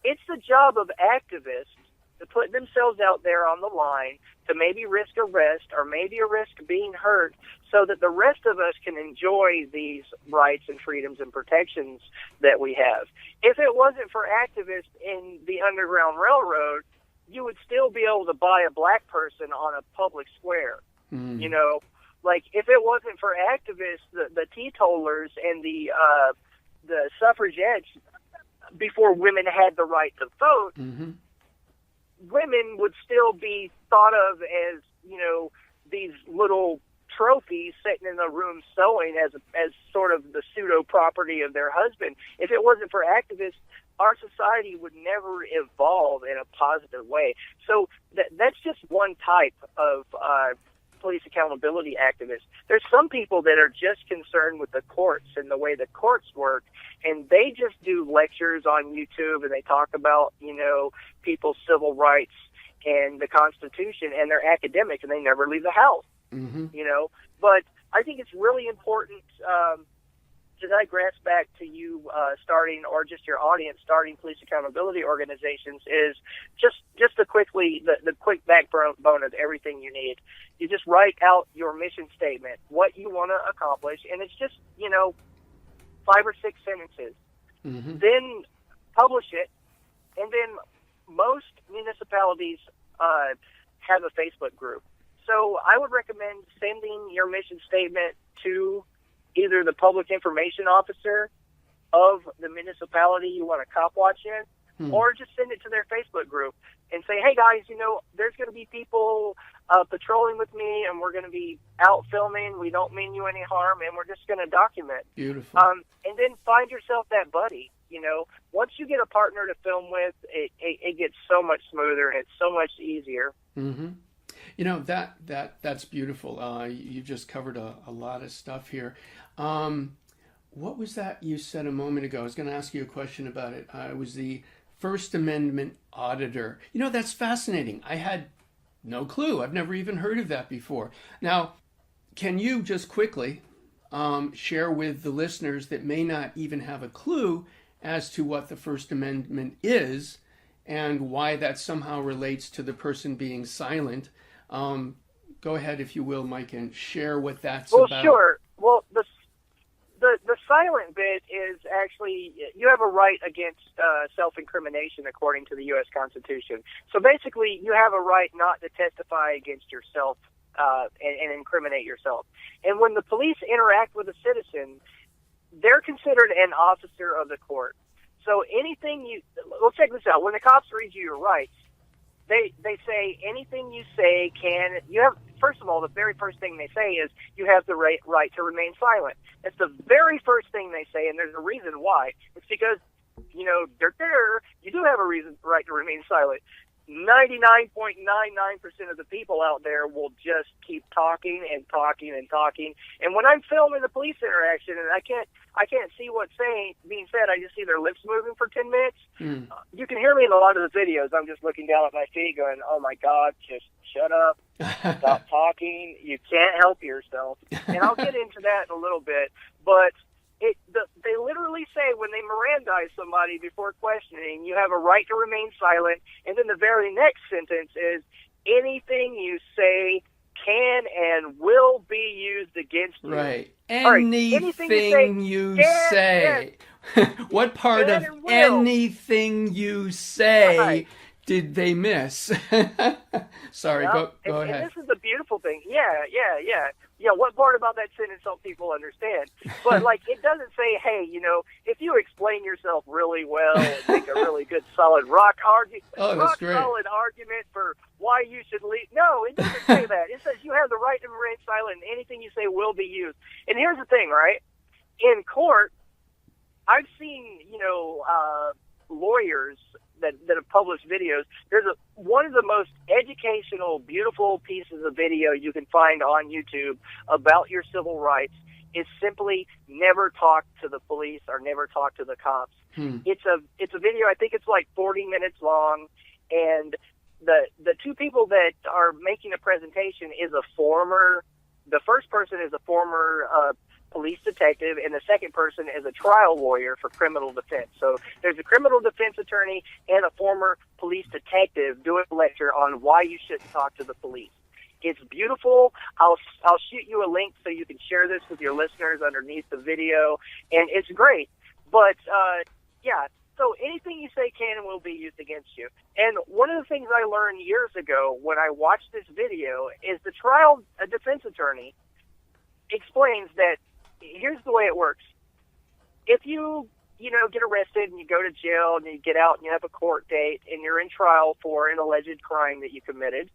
[SPEAKER 3] it's the job of activists to put themselves out there on the line, to maybe risk arrest or maybe risk being hurt, so that the rest of us can enjoy these rights and freedoms and protections that we have. If it wasn't for activists in the Underground Railroad, you would still be able to buy a black person on a public square. Like, if it wasn't for activists, the teetotalers and the suffragettes, before women had the right to vote, women would still be thought of as, these little trophies sitting in the room sewing as sort of the pseudo property of their husband. If it wasn't for activists, our society would never evolve in a positive way. So that's just one type of police accountability activists. There's some people that are just concerned with the courts and the way the courts work, and they just do lectures on YouTube, and they talk about, people's civil rights and the Constitution, and they're academic, and they never leave the house, But I think it's really important to digress back to you starting, or just your audience starting police accountability organizations, is just the quick backbone one of everything you need. You just write out your mission statement, what you want to accomplish, and it's just, 5 or 6 sentences. Mm-hmm. Then publish it, and then most municipalities have a Facebook group. So I would recommend sending your mission statement to either the public information officer of the municipality you want to cop watch in, or just send it to their Facebook group and say, hey guys, there's going to be people patrolling with me, and we're going to be out filming. We don't mean you any harm, and we're just going to document.
[SPEAKER 2] Beautiful.
[SPEAKER 3] And then find yourself that buddy. Once you get a partner to film with, it gets so much smoother and it's so much easier.
[SPEAKER 2] Mm-hmm. That's beautiful. You just covered a lot of stuff here. What was that you said a moment ago? I was going to ask you a question about it. It was the First Amendment auditor. That's fascinating. I had no clue. I've never even heard of that before. Now, can you just quickly share with the listeners that may not even have a clue as to what the First Amendment is and why that somehow relates to the person being silent? Go ahead, if you will, Mike, and share what that's about.
[SPEAKER 3] Well, sure. Well, the silent bit is actually, you have a right against self-incrimination according to the U.S. Constitution. So basically, you have a right not to testify against yourself and incriminate yourself. And when the police interact with a citizen, they're considered an officer of the court. So let's check this out. When the cops read you your rights, they say anything you say first of all, the very first thing they say is you have the right to remain silent. That's the very first thing they say, and there's a reason why. It's because, you do have a right to remain silent. 99.99% of the people out there will just keep talking and talking and talking. And when I'm filming the police interaction and I can't see what's being said, I just see their lips moving for 10 minutes. You can hear me in a lot of the videos. I'm just looking down at my feet going, oh my God, just shut up. Stop talking. You can't help yourself. And I'll get into that in a little bit. But they literally say when they Mirandize somebody before questioning, you have a right to remain silent. And then the very next sentence is, anything you say can and will be used against you.
[SPEAKER 2] Right. Anything you say. What part of anything you say did they miss? Sorry, go ahead.
[SPEAKER 3] And this is the beautiful thing. Yeah, what part about that sentence don't people understand? But, it doesn't say, hey, if you explain yourself really well and make a really good solid solid argument for why you should leave. No, it doesn't say that. It says you have the right to remain silent and anything you say will be used. And here's the thing, right? In court, I've seen, lawyers that have published videos. There's one of the most educational, beautiful pieces of video you can find on YouTube about your civil rights is simply never talk to the police or never talk to the cops. It's a video, I think it's 40 minutes long, and the two people that are making a presentation the first person is a former police detective, and the second person is a trial lawyer for criminal defense. So there's a criminal defense attorney and a former police detective doing a lecture on why you shouldn't talk to the police. It's beautiful. I'll shoot you a link so you can share this with your listeners underneath the video, and it's great. But so anything you say can and will be used against you. And one of the things I learned years ago when I watched this video is the trial defense attorney explains that here's the way it works. If you get arrested and you go to jail and you get out and you have a court date and you're in trial for an alleged crime that you committed,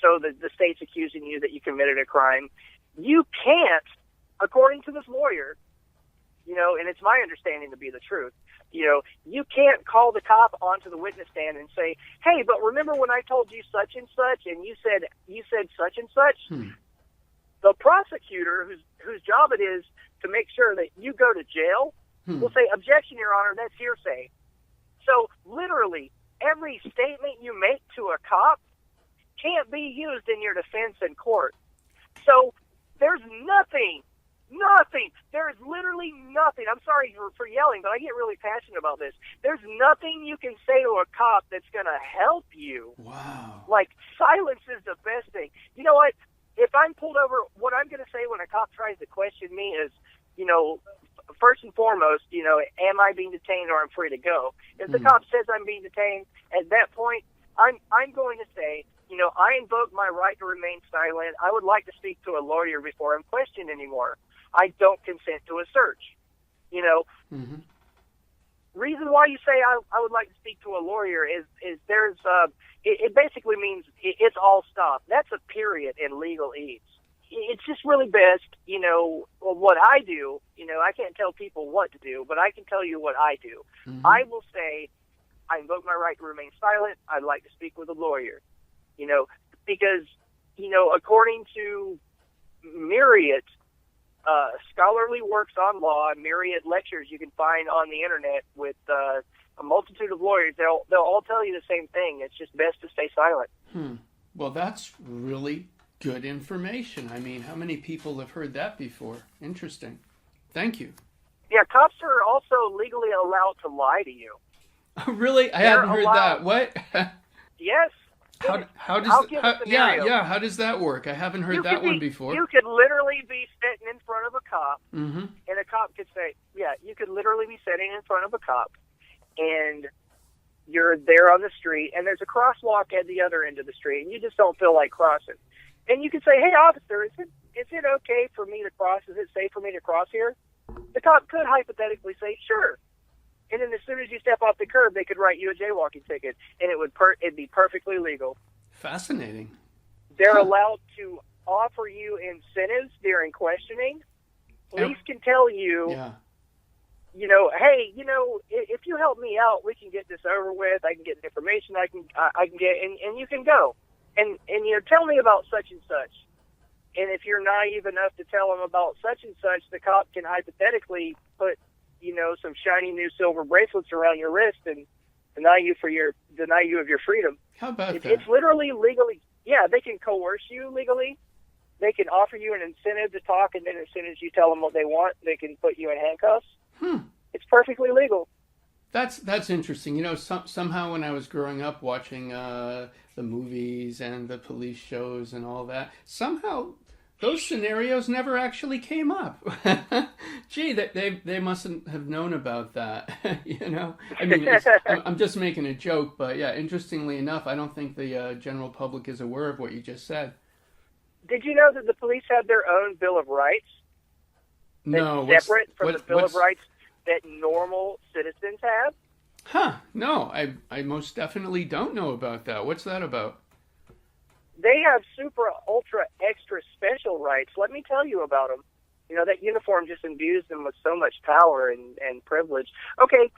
[SPEAKER 3] so the state's accusing you that you committed a crime, you can't, according to this lawyer, and it's my understanding to be the truth, you can't call the cop onto the witness stand and say, hey, but remember when I told you such and such and you said such and such? The prosecutor, whose job it is to make sure that you go to jail, will say, objection, Your Honor, that's hearsay. So literally, every statement you make to a cop can't be used in your defense in court. So there's nothing Nothing. There is literally nothing. I'm sorry for yelling, but I get really passionate about this. There's nothing you can say to a cop that's going to help you.
[SPEAKER 2] Wow.
[SPEAKER 3] Like, silence is the best thing. You know what? If I'm pulled over, what I'm going to say when a cop tries to question me is, first and foremost, am I being detained or I'm free to go? If the cop says I'm being detained, at that point, I'm going to say, I invoke my right to remain silent. I would like to speak to a lawyer before I'm questioned anymore. I don't consent to a search. Reason why you say I would like to speak to a lawyer is there's it basically means it's all stop. That's a period in legalese. It's just really best, what I do. I can't tell people what to do, but I can tell you what I do. I will say, I invoke my right to remain silent. I'd like to speak with a lawyer, because, according to myriad scholarly works on law, myriad lectures you can find on the internet with a multitude of lawyers, they'll all tell you the same thing. It's just best to stay silent.
[SPEAKER 2] Well, that's really good information. I mean, how many people have heard that before? Interesting. Thank you.
[SPEAKER 3] Yeah, cops are also legally allowed to lie to you.
[SPEAKER 2] Really? I hadn't heard that. What?
[SPEAKER 3] Yes.
[SPEAKER 2] How does that work? I haven't heard that one before.
[SPEAKER 3] You could literally be sitting in front of a cop, and a cop could say, you could literally be sitting in front of a cop, and you're there on the street, and there's a crosswalk at the other end of the street, and you just don't feel like crossing. And you can say, hey, officer, is it okay for me to cross? Is it safe for me to cross here? The cop could hypothetically say, sure. And then as soon as you step off the curb, they could write you a jaywalking ticket, and it'd be perfectly legal. Fascinating. They're allowed to offer you incentives during questioning. Police can tell you, hey, if you help me out, we can get this over with. I can get the information I can get, and you can go. And tell me about such and such. And if you're naive enough to tell them about such and such, the cop can hypothetically put, some shiny new silver bracelets around your wrist and deny you of your freedom.
[SPEAKER 2] How about that?
[SPEAKER 3] It's literally legally. Yeah, they can coerce you legally. They can offer you an incentive to talk, and then as soon as you tell them what they want, they can put you in handcuffs. It's perfectly legal.
[SPEAKER 2] That's interesting. Somehow when I was growing up watching the movies and the police shows and all that, somehow those scenarios never actually came up. Gee, they mustn't have known about that. I mean, I'm just making a joke, but yeah, interestingly enough, I don't think the general public is aware of what you just said.
[SPEAKER 3] Did you know that the police have their own Bill of Rights?
[SPEAKER 2] No.
[SPEAKER 3] Separate from the Bill of Rights that normal citizens have?
[SPEAKER 2] No, I most definitely don't know about that. What's that about?
[SPEAKER 3] They have super, ultra, extra special rights. Let me tell you about them. That uniform just imbues them with so much power and privilege. Okay,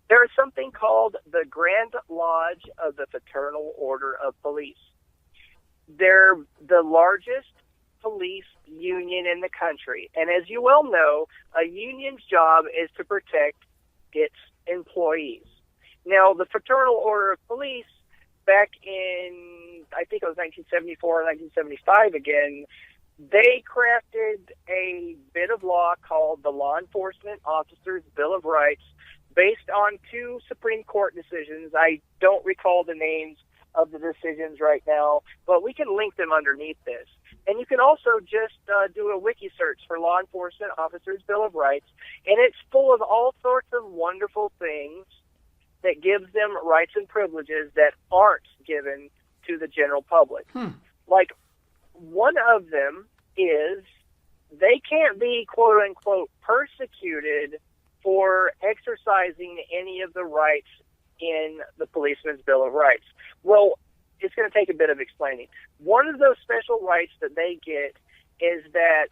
[SPEAKER 3] there is something called the Grand Lodge of the Fraternal Order of Police. They're the largest police union in the country. And as you well know, a union's job is to protect its employees. Now, the Fraternal Order of Police, back in, I think it was 1974 or 1975 again, they crafted a bit of law called the Law Enforcement Officers' Bill of Rights based on two Supreme Court decisions. I don't recall the names of the decisions right now, but we can link them underneath this. And you can also just do a wiki search for Law Enforcement Officers' Bill of Rights, and it's full of all sorts of wonderful things that gives them rights and privileges that aren't given to the general public. Like, one of them is they can't be, quote-unquote, persecuted for exercising any of the rights in the policeman's Bill of Rights. Well, it's going to take a bit of explaining. One of those special rights that they get is that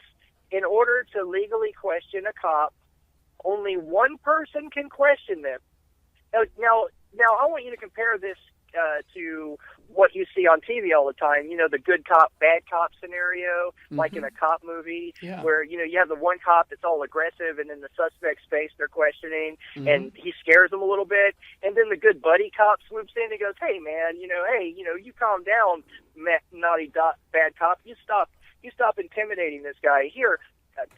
[SPEAKER 3] in order to legally question a cop, only one person can question them. Now, I want you to compare this to what you see on TV all the time. The good cop, bad cop scenario, like in a cop movie, where, you have the one cop that's all aggressive, and in the suspect's face they're questioning, and he scares them a little bit, and then the good buddy cop swoops in and goes, hey, man, you calm down, naughty bad cop. You stop intimidating this guy. Here,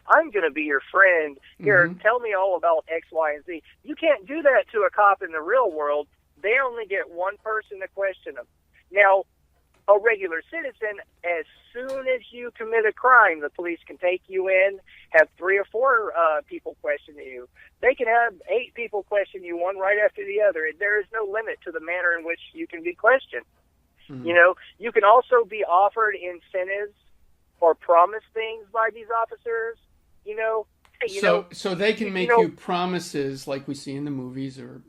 [SPEAKER 3] I'm going to be your friend. Here, tell me all about X, Y, and Z. You can't do that to a cop in the real world. They only get one person to question them. Now, a regular citizen, as soon as you commit a crime, the police can take you in, have 3 or 4 people question you. They can have 8 people question you, one right after the other. There is no limit to the manner in which you can be questioned. You know, you can also be offered incentives or promised things by these officers. You know, hey,
[SPEAKER 2] so they can make you promises like we see in the movies, or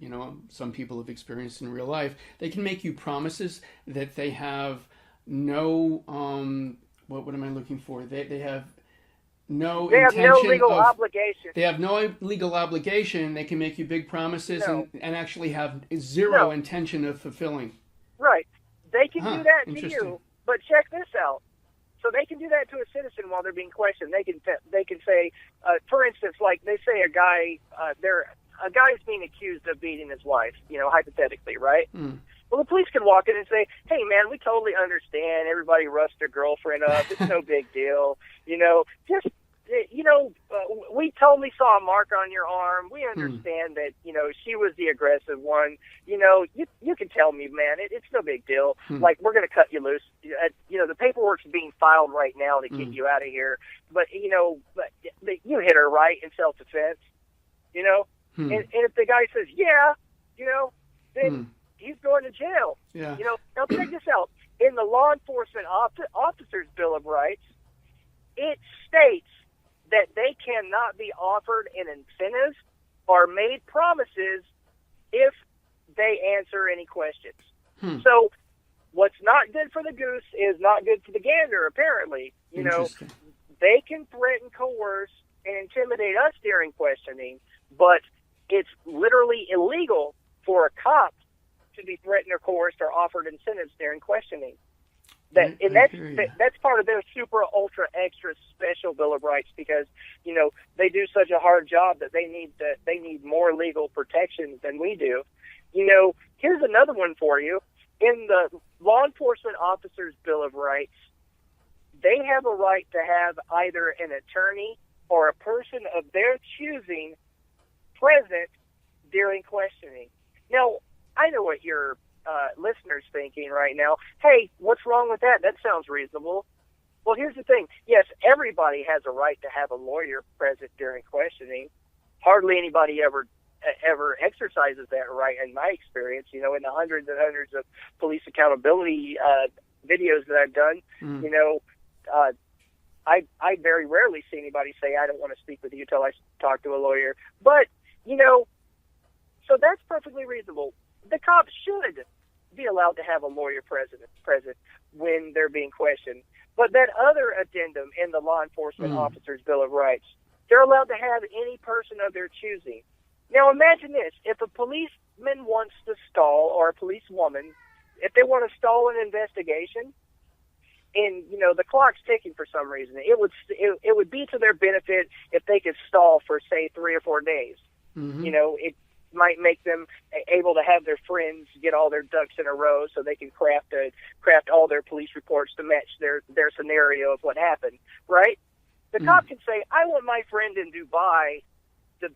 [SPEAKER 2] some people have experienced in real life. They can make you promises that they have no what am I looking for? They have no intention.
[SPEAKER 3] Have no legal obligation.
[SPEAKER 2] They have no legal obligation. They can make you big promises and actually have zero intention of fulfilling.
[SPEAKER 3] Right. They can do that to you, but check this out. So they can do that to a citizen while they're being questioned. They can say, for instance, like they say a guy's being accused of beating his wife, hypothetically, right? Well, the police can walk in and say, hey, man, we totally understand. Everybody roughs their girlfriend up. It's no big deal. We totally saw a mark on your arm. We understand that, she was the aggressive one. You can tell me, man, it's no big deal. Like, we're going to cut you loose. The paperwork's being filed right now to get you out of here. But you hit her, right, in self-defense, And if the guy says, then he's going to jail.
[SPEAKER 2] Yeah.
[SPEAKER 3] Now check this out. In the Law Enforcement Officers Bill of Rights, it states that they cannot be offered an incentive or made promises if they answer any questions. So what's not good for the goose is not good for the gander, apparently. They can threaten, coerce, and intimidate us during questioning, but it's literally illegal for a cop to be threatened or coerced or offered incentives during questioning. That's part of their super ultra extra special Bill of Rights, because they do such a hard job that they need more legal protections than we do. Here's another one for you. In the Law Enforcement Officers Bill of Rights, they have a right to have either an attorney or a person of their choosing present during questioning. Now, I know what your listeners thinking right now. Hey, what's wrong with that? That sounds reasonable. Well, here's the thing. Yes, everybody has a right to have a lawyer present during questioning. Hardly anybody ever exercises that right, in my experience. In the hundreds and hundreds of police accountability videos that I've done, I very rarely see anybody say, I don't want to speak with you until I talk to a lawyer. But, so that's perfectly reasonable. The cops should be allowed to have a lawyer present when they're being questioned. But that other addendum in the Law Enforcement Officers Bill of Rights, they're allowed to have any person of their choosing. Now imagine this. If a policeman wants to stall, or a policewoman, if they want to stall an investigation, and the clock's ticking for some reason, it would be to their benefit if they could stall for, say, 3 or 4 days. It might make them able to have their friends get all their ducks in a row so they can craft all their police reports to match their scenario of what happened, right? The cop can say, I want my friend in Dubai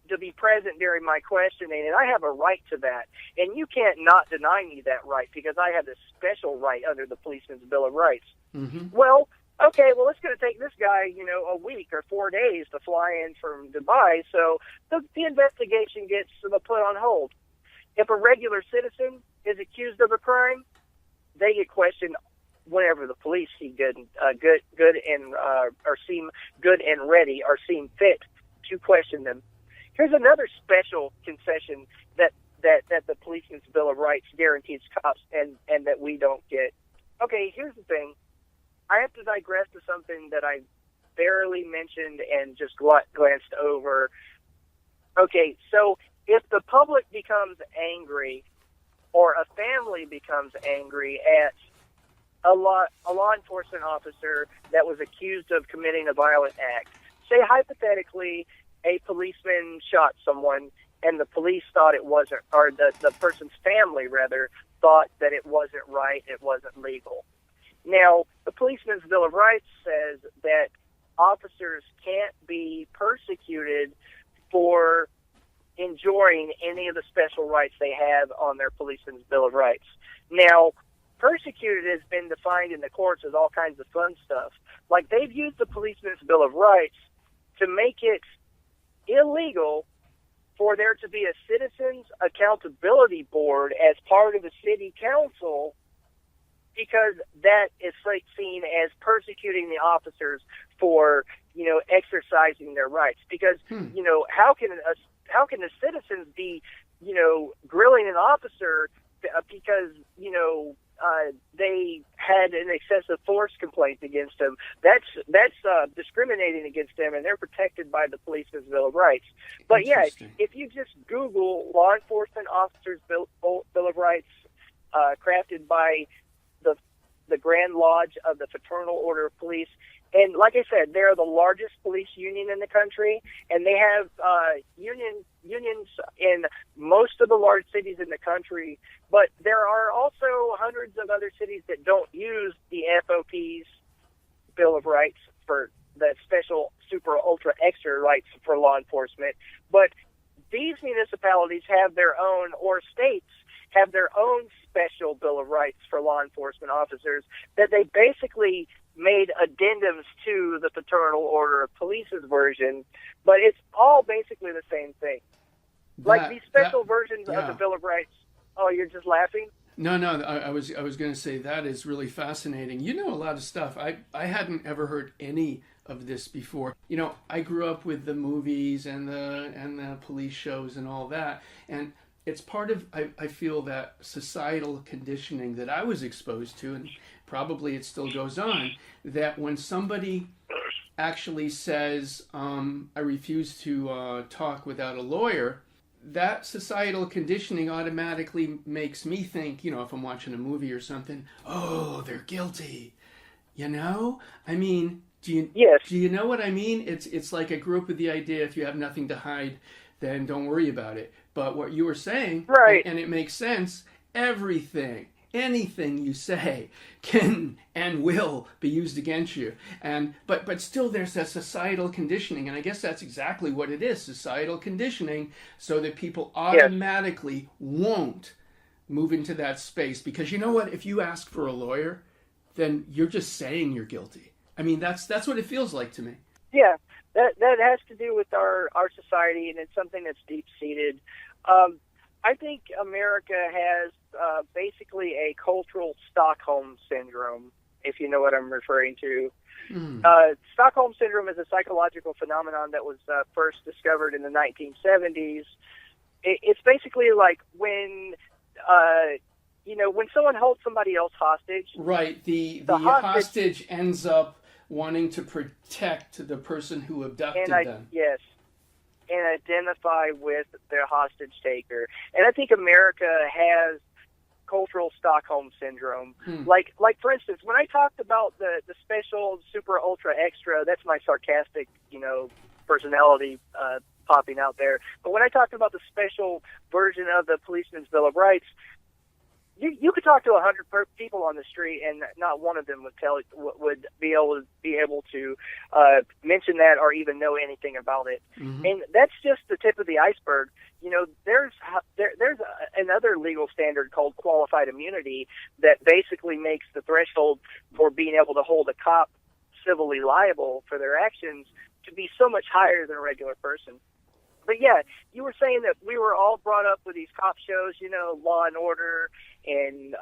[SPEAKER 3] to be present during my questioning, and I have a right to that. And you can't not deny me that right, because I have this special right under the Policeman's Bill of Rights. Well, okay, it's going to take this guy, a week or 4 days to fly in from Dubai, so the investigation gets put on hold. If a regular citizen is accused of a crime, they get questioned whenever the police see good and or seem good and ready, or seem fit to question them. Here's another special concession that the Policeman's Bill of Rights guarantees cops and that we don't get. Okay, here's the thing. I have to digress to something that I barely mentioned and just glanced over. Okay, so if the public becomes angry, or a family becomes angry at a law enforcement officer that was accused of committing a violent act, say hypothetically a policeman shot someone and the police thought it wasn't, or the person's family rather thought that it wasn't right, it wasn't legal. Now, the Policeman's Bill of Rights says that officers can't be persecuted for enjoying any of the special rights they have on their Policeman's Bill of Rights. Now, persecuted has been defined in the courts as all kinds of fun stuff. Like, they've used the Policeman's Bill of Rights to make it illegal for there to be a Citizens Accountability Board as part of the city council, because that is seen as persecuting the officers for, exercising their rights. Because, how can the citizens be, grilling an officer because, they had an excessive force complaint against them? That's discriminating against them, and they're protected by the Policeman's Bill of Rights. But yeah, if you just Google law enforcement officers Bill of Rights, crafted by the Grand Lodge of the Fraternal Order of Police, and like I said, they're the largest police union in the country, and they have unions in most of the large cities in the country. But there are also hundreds of other cities that don't use the FOP's Bill of Rights for the special, super, ultra, extra rights for law enforcement. But these municipalities have their own, or states have their own special Bill of Rights for law enforcement officers that they basically made addendums to the Fraternal Order of Police's version, but it's all basically the same thing. Like these special versions of the Bill of Rights. Oh, you're just laughing?
[SPEAKER 2] No, I was going to say that is really fascinating. You know a lot of stuff. I hadn't ever heard any of this before. I grew up with the movies and the police shows and all that, and it's part of, I feel, that societal conditioning that I was exposed to, and probably it still goes on, that when somebody actually says, I refuse to talk without a lawyer, that societal conditioning automatically makes me think, if I'm watching a movie or something, oh, they're guilty. I mean, do you know what I mean? It's like I grew up with the idea, if you have nothing to hide, then don't worry about it. But what you were saying,
[SPEAKER 3] right,
[SPEAKER 2] and it makes sense, anything you say can and will be used against you. But still there's that societal conditioning, and I guess that's exactly what it is, societal conditioning, so that people automatically won't move into that space. Because you know what? If you ask for a lawyer, then you're just saying you're guilty. I mean, that's what it feels like to me.
[SPEAKER 3] Yeah. That has to do with our society, and it's something that's deep-seated. I think America has basically a cultural Stockholm syndrome, if you know what I'm referring to. Stockholm syndrome is a psychological phenomenon that was first discovered in the 1970s. It's basically like when someone holds somebody else hostage.
[SPEAKER 2] Right. The hostage ends up wanting to protect the person who abducted them.
[SPEAKER 3] Yes, and identify with their hostage taker. And I think America has cultural Stockholm syndrome. Like for instance, when I talked about the special, super, ultra, extra, that's my sarcastic, personality popping out there. But when I talked about the special version of the Policeman's Bill of Rights, you could talk to 100 people on the street, and not one of them would be able to mention that or even know anything about it. Mm-hmm. And that's just the tip of the iceberg. There's another legal standard called qualified immunity that basically makes the threshold for being able to hold a cop civilly liable for their actions to be so much higher than a regular person. But yeah, you were saying that we were all brought up with these cop shows, Law and Order and,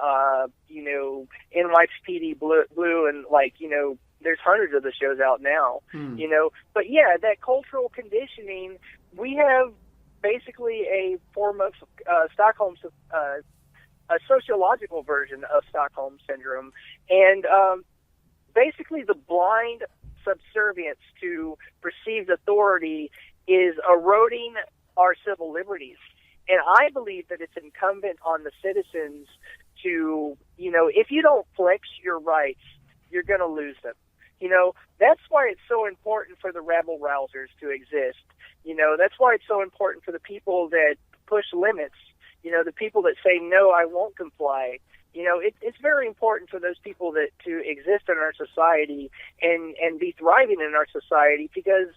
[SPEAKER 3] NYPD Blue and there's hundreds of the shows out now, But yeah, that cultural conditioning, we have basically a form of Stockholm, a sociological version of Stockholm Syndrome. And basically the blind subservience to perceived authority is eroding our civil liberties. And I believe that it's incumbent on the citizens to, if you don't flex your rights, you're going to lose them. That's why it's so important for the rabble-rousers to exist. That's why it's so important for the people that push limits, the people that say, no, I won't comply, it's very important for those people to exist in our society and be thriving in our society, because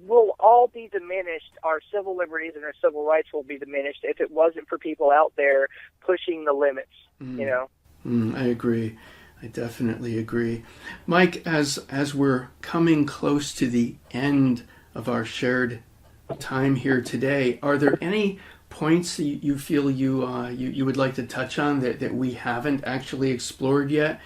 [SPEAKER 3] we'll all be diminished. Our civil liberties and our civil rights will be diminished if it wasn't for people out there pushing the limits,
[SPEAKER 2] I agree. I definitely agree. Mike, as we're coming close to the end of our shared time here today, are there any points that you feel you would like to touch on that we haven't actually explored yet?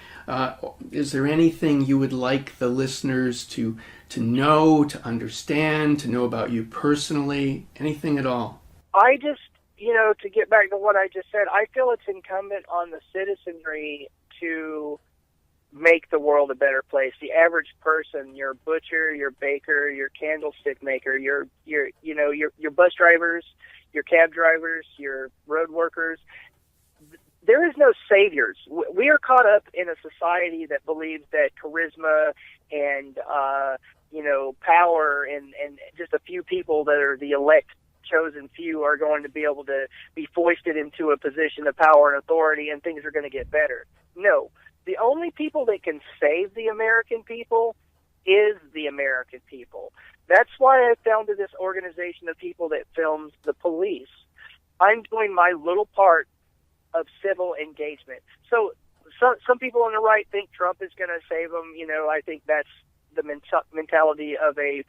[SPEAKER 2] Is there anything you would like the listeners to know, to understand, to know about you personally? Anything at all?
[SPEAKER 3] I just, to get back to what I just said, I feel it's incumbent on the citizenry to make the world a better place. The average person, your butcher, your baker, your candlestick maker, your bus drivers, your cab drivers, your road workers. There is no saviors. We are caught up in a society that believes that charisma and power and just a few people that are the elect chosen few are going to be able to be foisted into a position of power and authority, and things are going to get better. No. The only people that can save the American people is the American people. That's why I founded this organization of people that films the police. I'm doing my little part of civil engagement. So some people on the right think Trump is going to save them. I think that's the mentality of a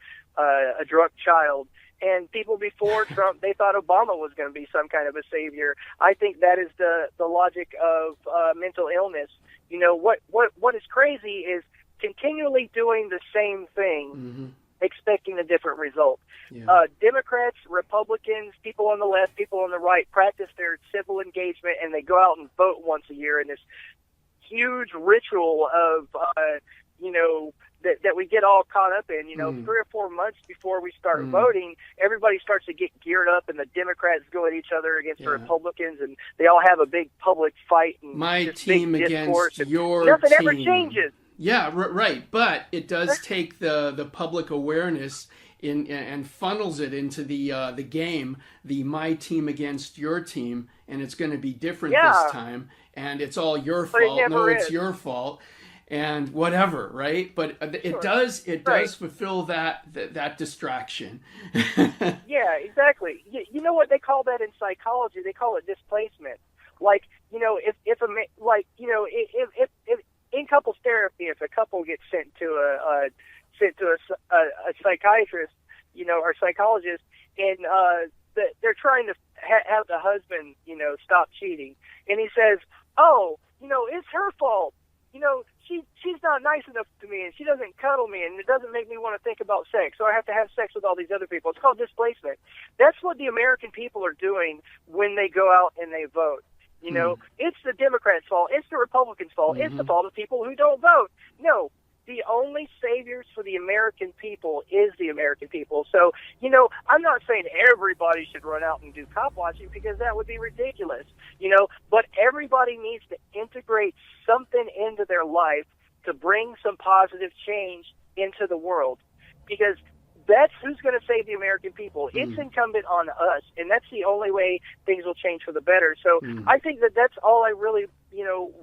[SPEAKER 3] drunk child. And people before Trump, they thought Obama was going to be some kind of a savior. I think that is the logic of mental illness. What is crazy is continually doing the same thing, expecting a different result. Yeah. Democrats, Republicans, people on the left, people on the right practice their civil engagement, and they go out and vote once a year in this huge ritual of, that we get all caught up in. 3 or 4 months before we start voting, everybody starts to get geared up, and the Democrats go at each other against the Republicans, and they all have a big public fight. And
[SPEAKER 2] my team against your
[SPEAKER 3] nothing
[SPEAKER 2] team.
[SPEAKER 3] Ever changes.
[SPEAKER 2] Yeah, right. But it does take the public awareness and funnels it into the game, the my team against your team, and it's going to be different this time, and it's all your fault. No, it's your fault. And whatever, right? But it does fulfill that distraction.
[SPEAKER 3] Yeah, exactly. You know what they call that in psychology? They call it displacement. If in couples therapy, if a couple gets sent to a psychiatrist, or psychologist, and they're trying to have the husband, stop cheating, and he says, "Oh, it's her fault. She's not nice enough to me, and she doesn't cuddle me, and it doesn't make me want to think about sex, so I have to have sex with all these other people." It's called displacement. That's what the American people are doing when they go out and they vote. It's the Democrats' fault. It's the Republicans' fault. It's the fault of people who don't vote. No, the only saviors for the American people is the American people. So, I'm not saying everybody should run out and do cop watching, because that would be ridiculous, but everybody needs to integrate something into their life to bring some positive change into the world, because that's who's going to save the American people. It's incumbent on us, and that's the only way things will change for the better. So I think that's all I really,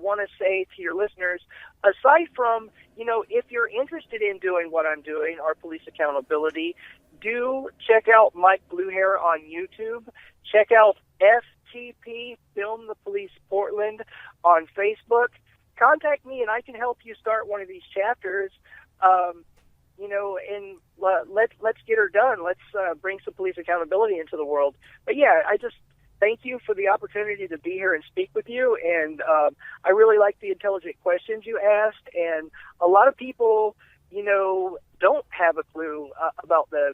[SPEAKER 3] want to say to your listeners, aside from, if you're interested in doing what I'm doing, our police accountability, do check out Mike BlueHair on YouTube. Check out FTP, Film the Police Portland, on Facebook. Contact me, and I can help you start one of these chapters. And let's get her done. Let's bring some police accountability into the world. But yeah, I just thank you for the opportunity to be here and speak with you. And I really like the intelligent questions you asked. And a lot of people, don't have a clue about the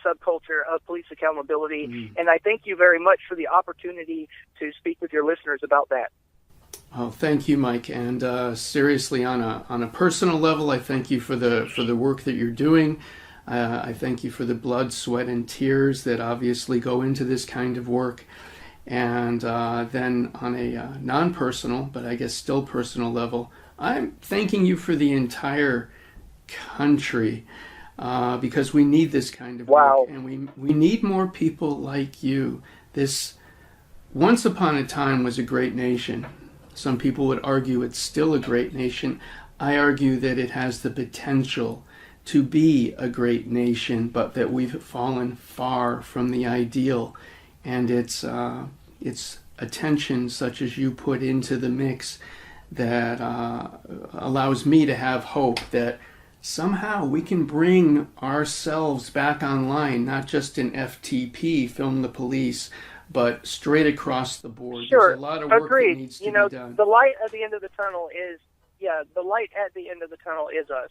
[SPEAKER 3] subculture of police accountability. And I thank you very much for the opportunity to speak with your listeners about that.
[SPEAKER 2] Oh, thank you, Mike. And seriously, on a personal level, I thank you for the work that you're doing. I thank you for the blood, sweat, and tears that obviously go into this kind of work. And then on a non-personal, but I guess still personal level, I'm thanking you for the entire country, because we need this kind of work, and we need more people like you. This once upon a time was a great nation. Some people would argue it's still a great nation. I argue that it has the potential to be a great nation, but that we've fallen far from the ideal. And it's attention such as you put into the mix that allows me to have hope that somehow we can bring ourselves back online, not just in FTP, Film the Police, but straight across the board.
[SPEAKER 3] Sure.
[SPEAKER 2] There's a lot of work
[SPEAKER 3] Agreed.
[SPEAKER 2] that needs to be done.
[SPEAKER 3] The light at the end of the tunnel is, the light at the end of the tunnel is us.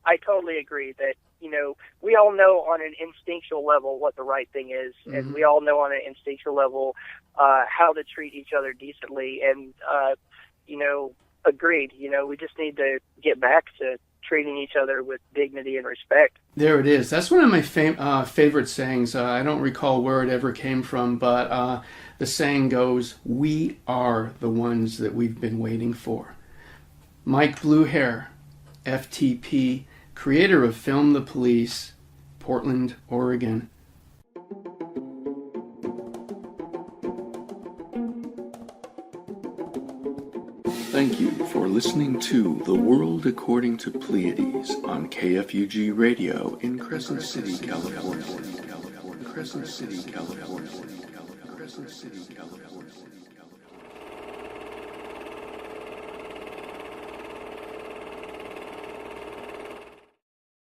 [SPEAKER 3] I totally agree that, we all know on an instinctual level what the right thing is, and we all know on an instinctual level how to treat each other decently, and, agreed. We just need to get back to treating each other with dignity and respect.
[SPEAKER 2] There it is. That's one of my favorite sayings. I don't recall where it ever came from, but the saying goes, "We are the ones that we've been waiting for." Mike BlueHair, FTP, creator of Film the Police, Portland, Oregon.
[SPEAKER 1] Thank you for listening to The World According to Pleiades on KFUG Radio in Crescent City, California. Crescent City, California. Crescent City, California.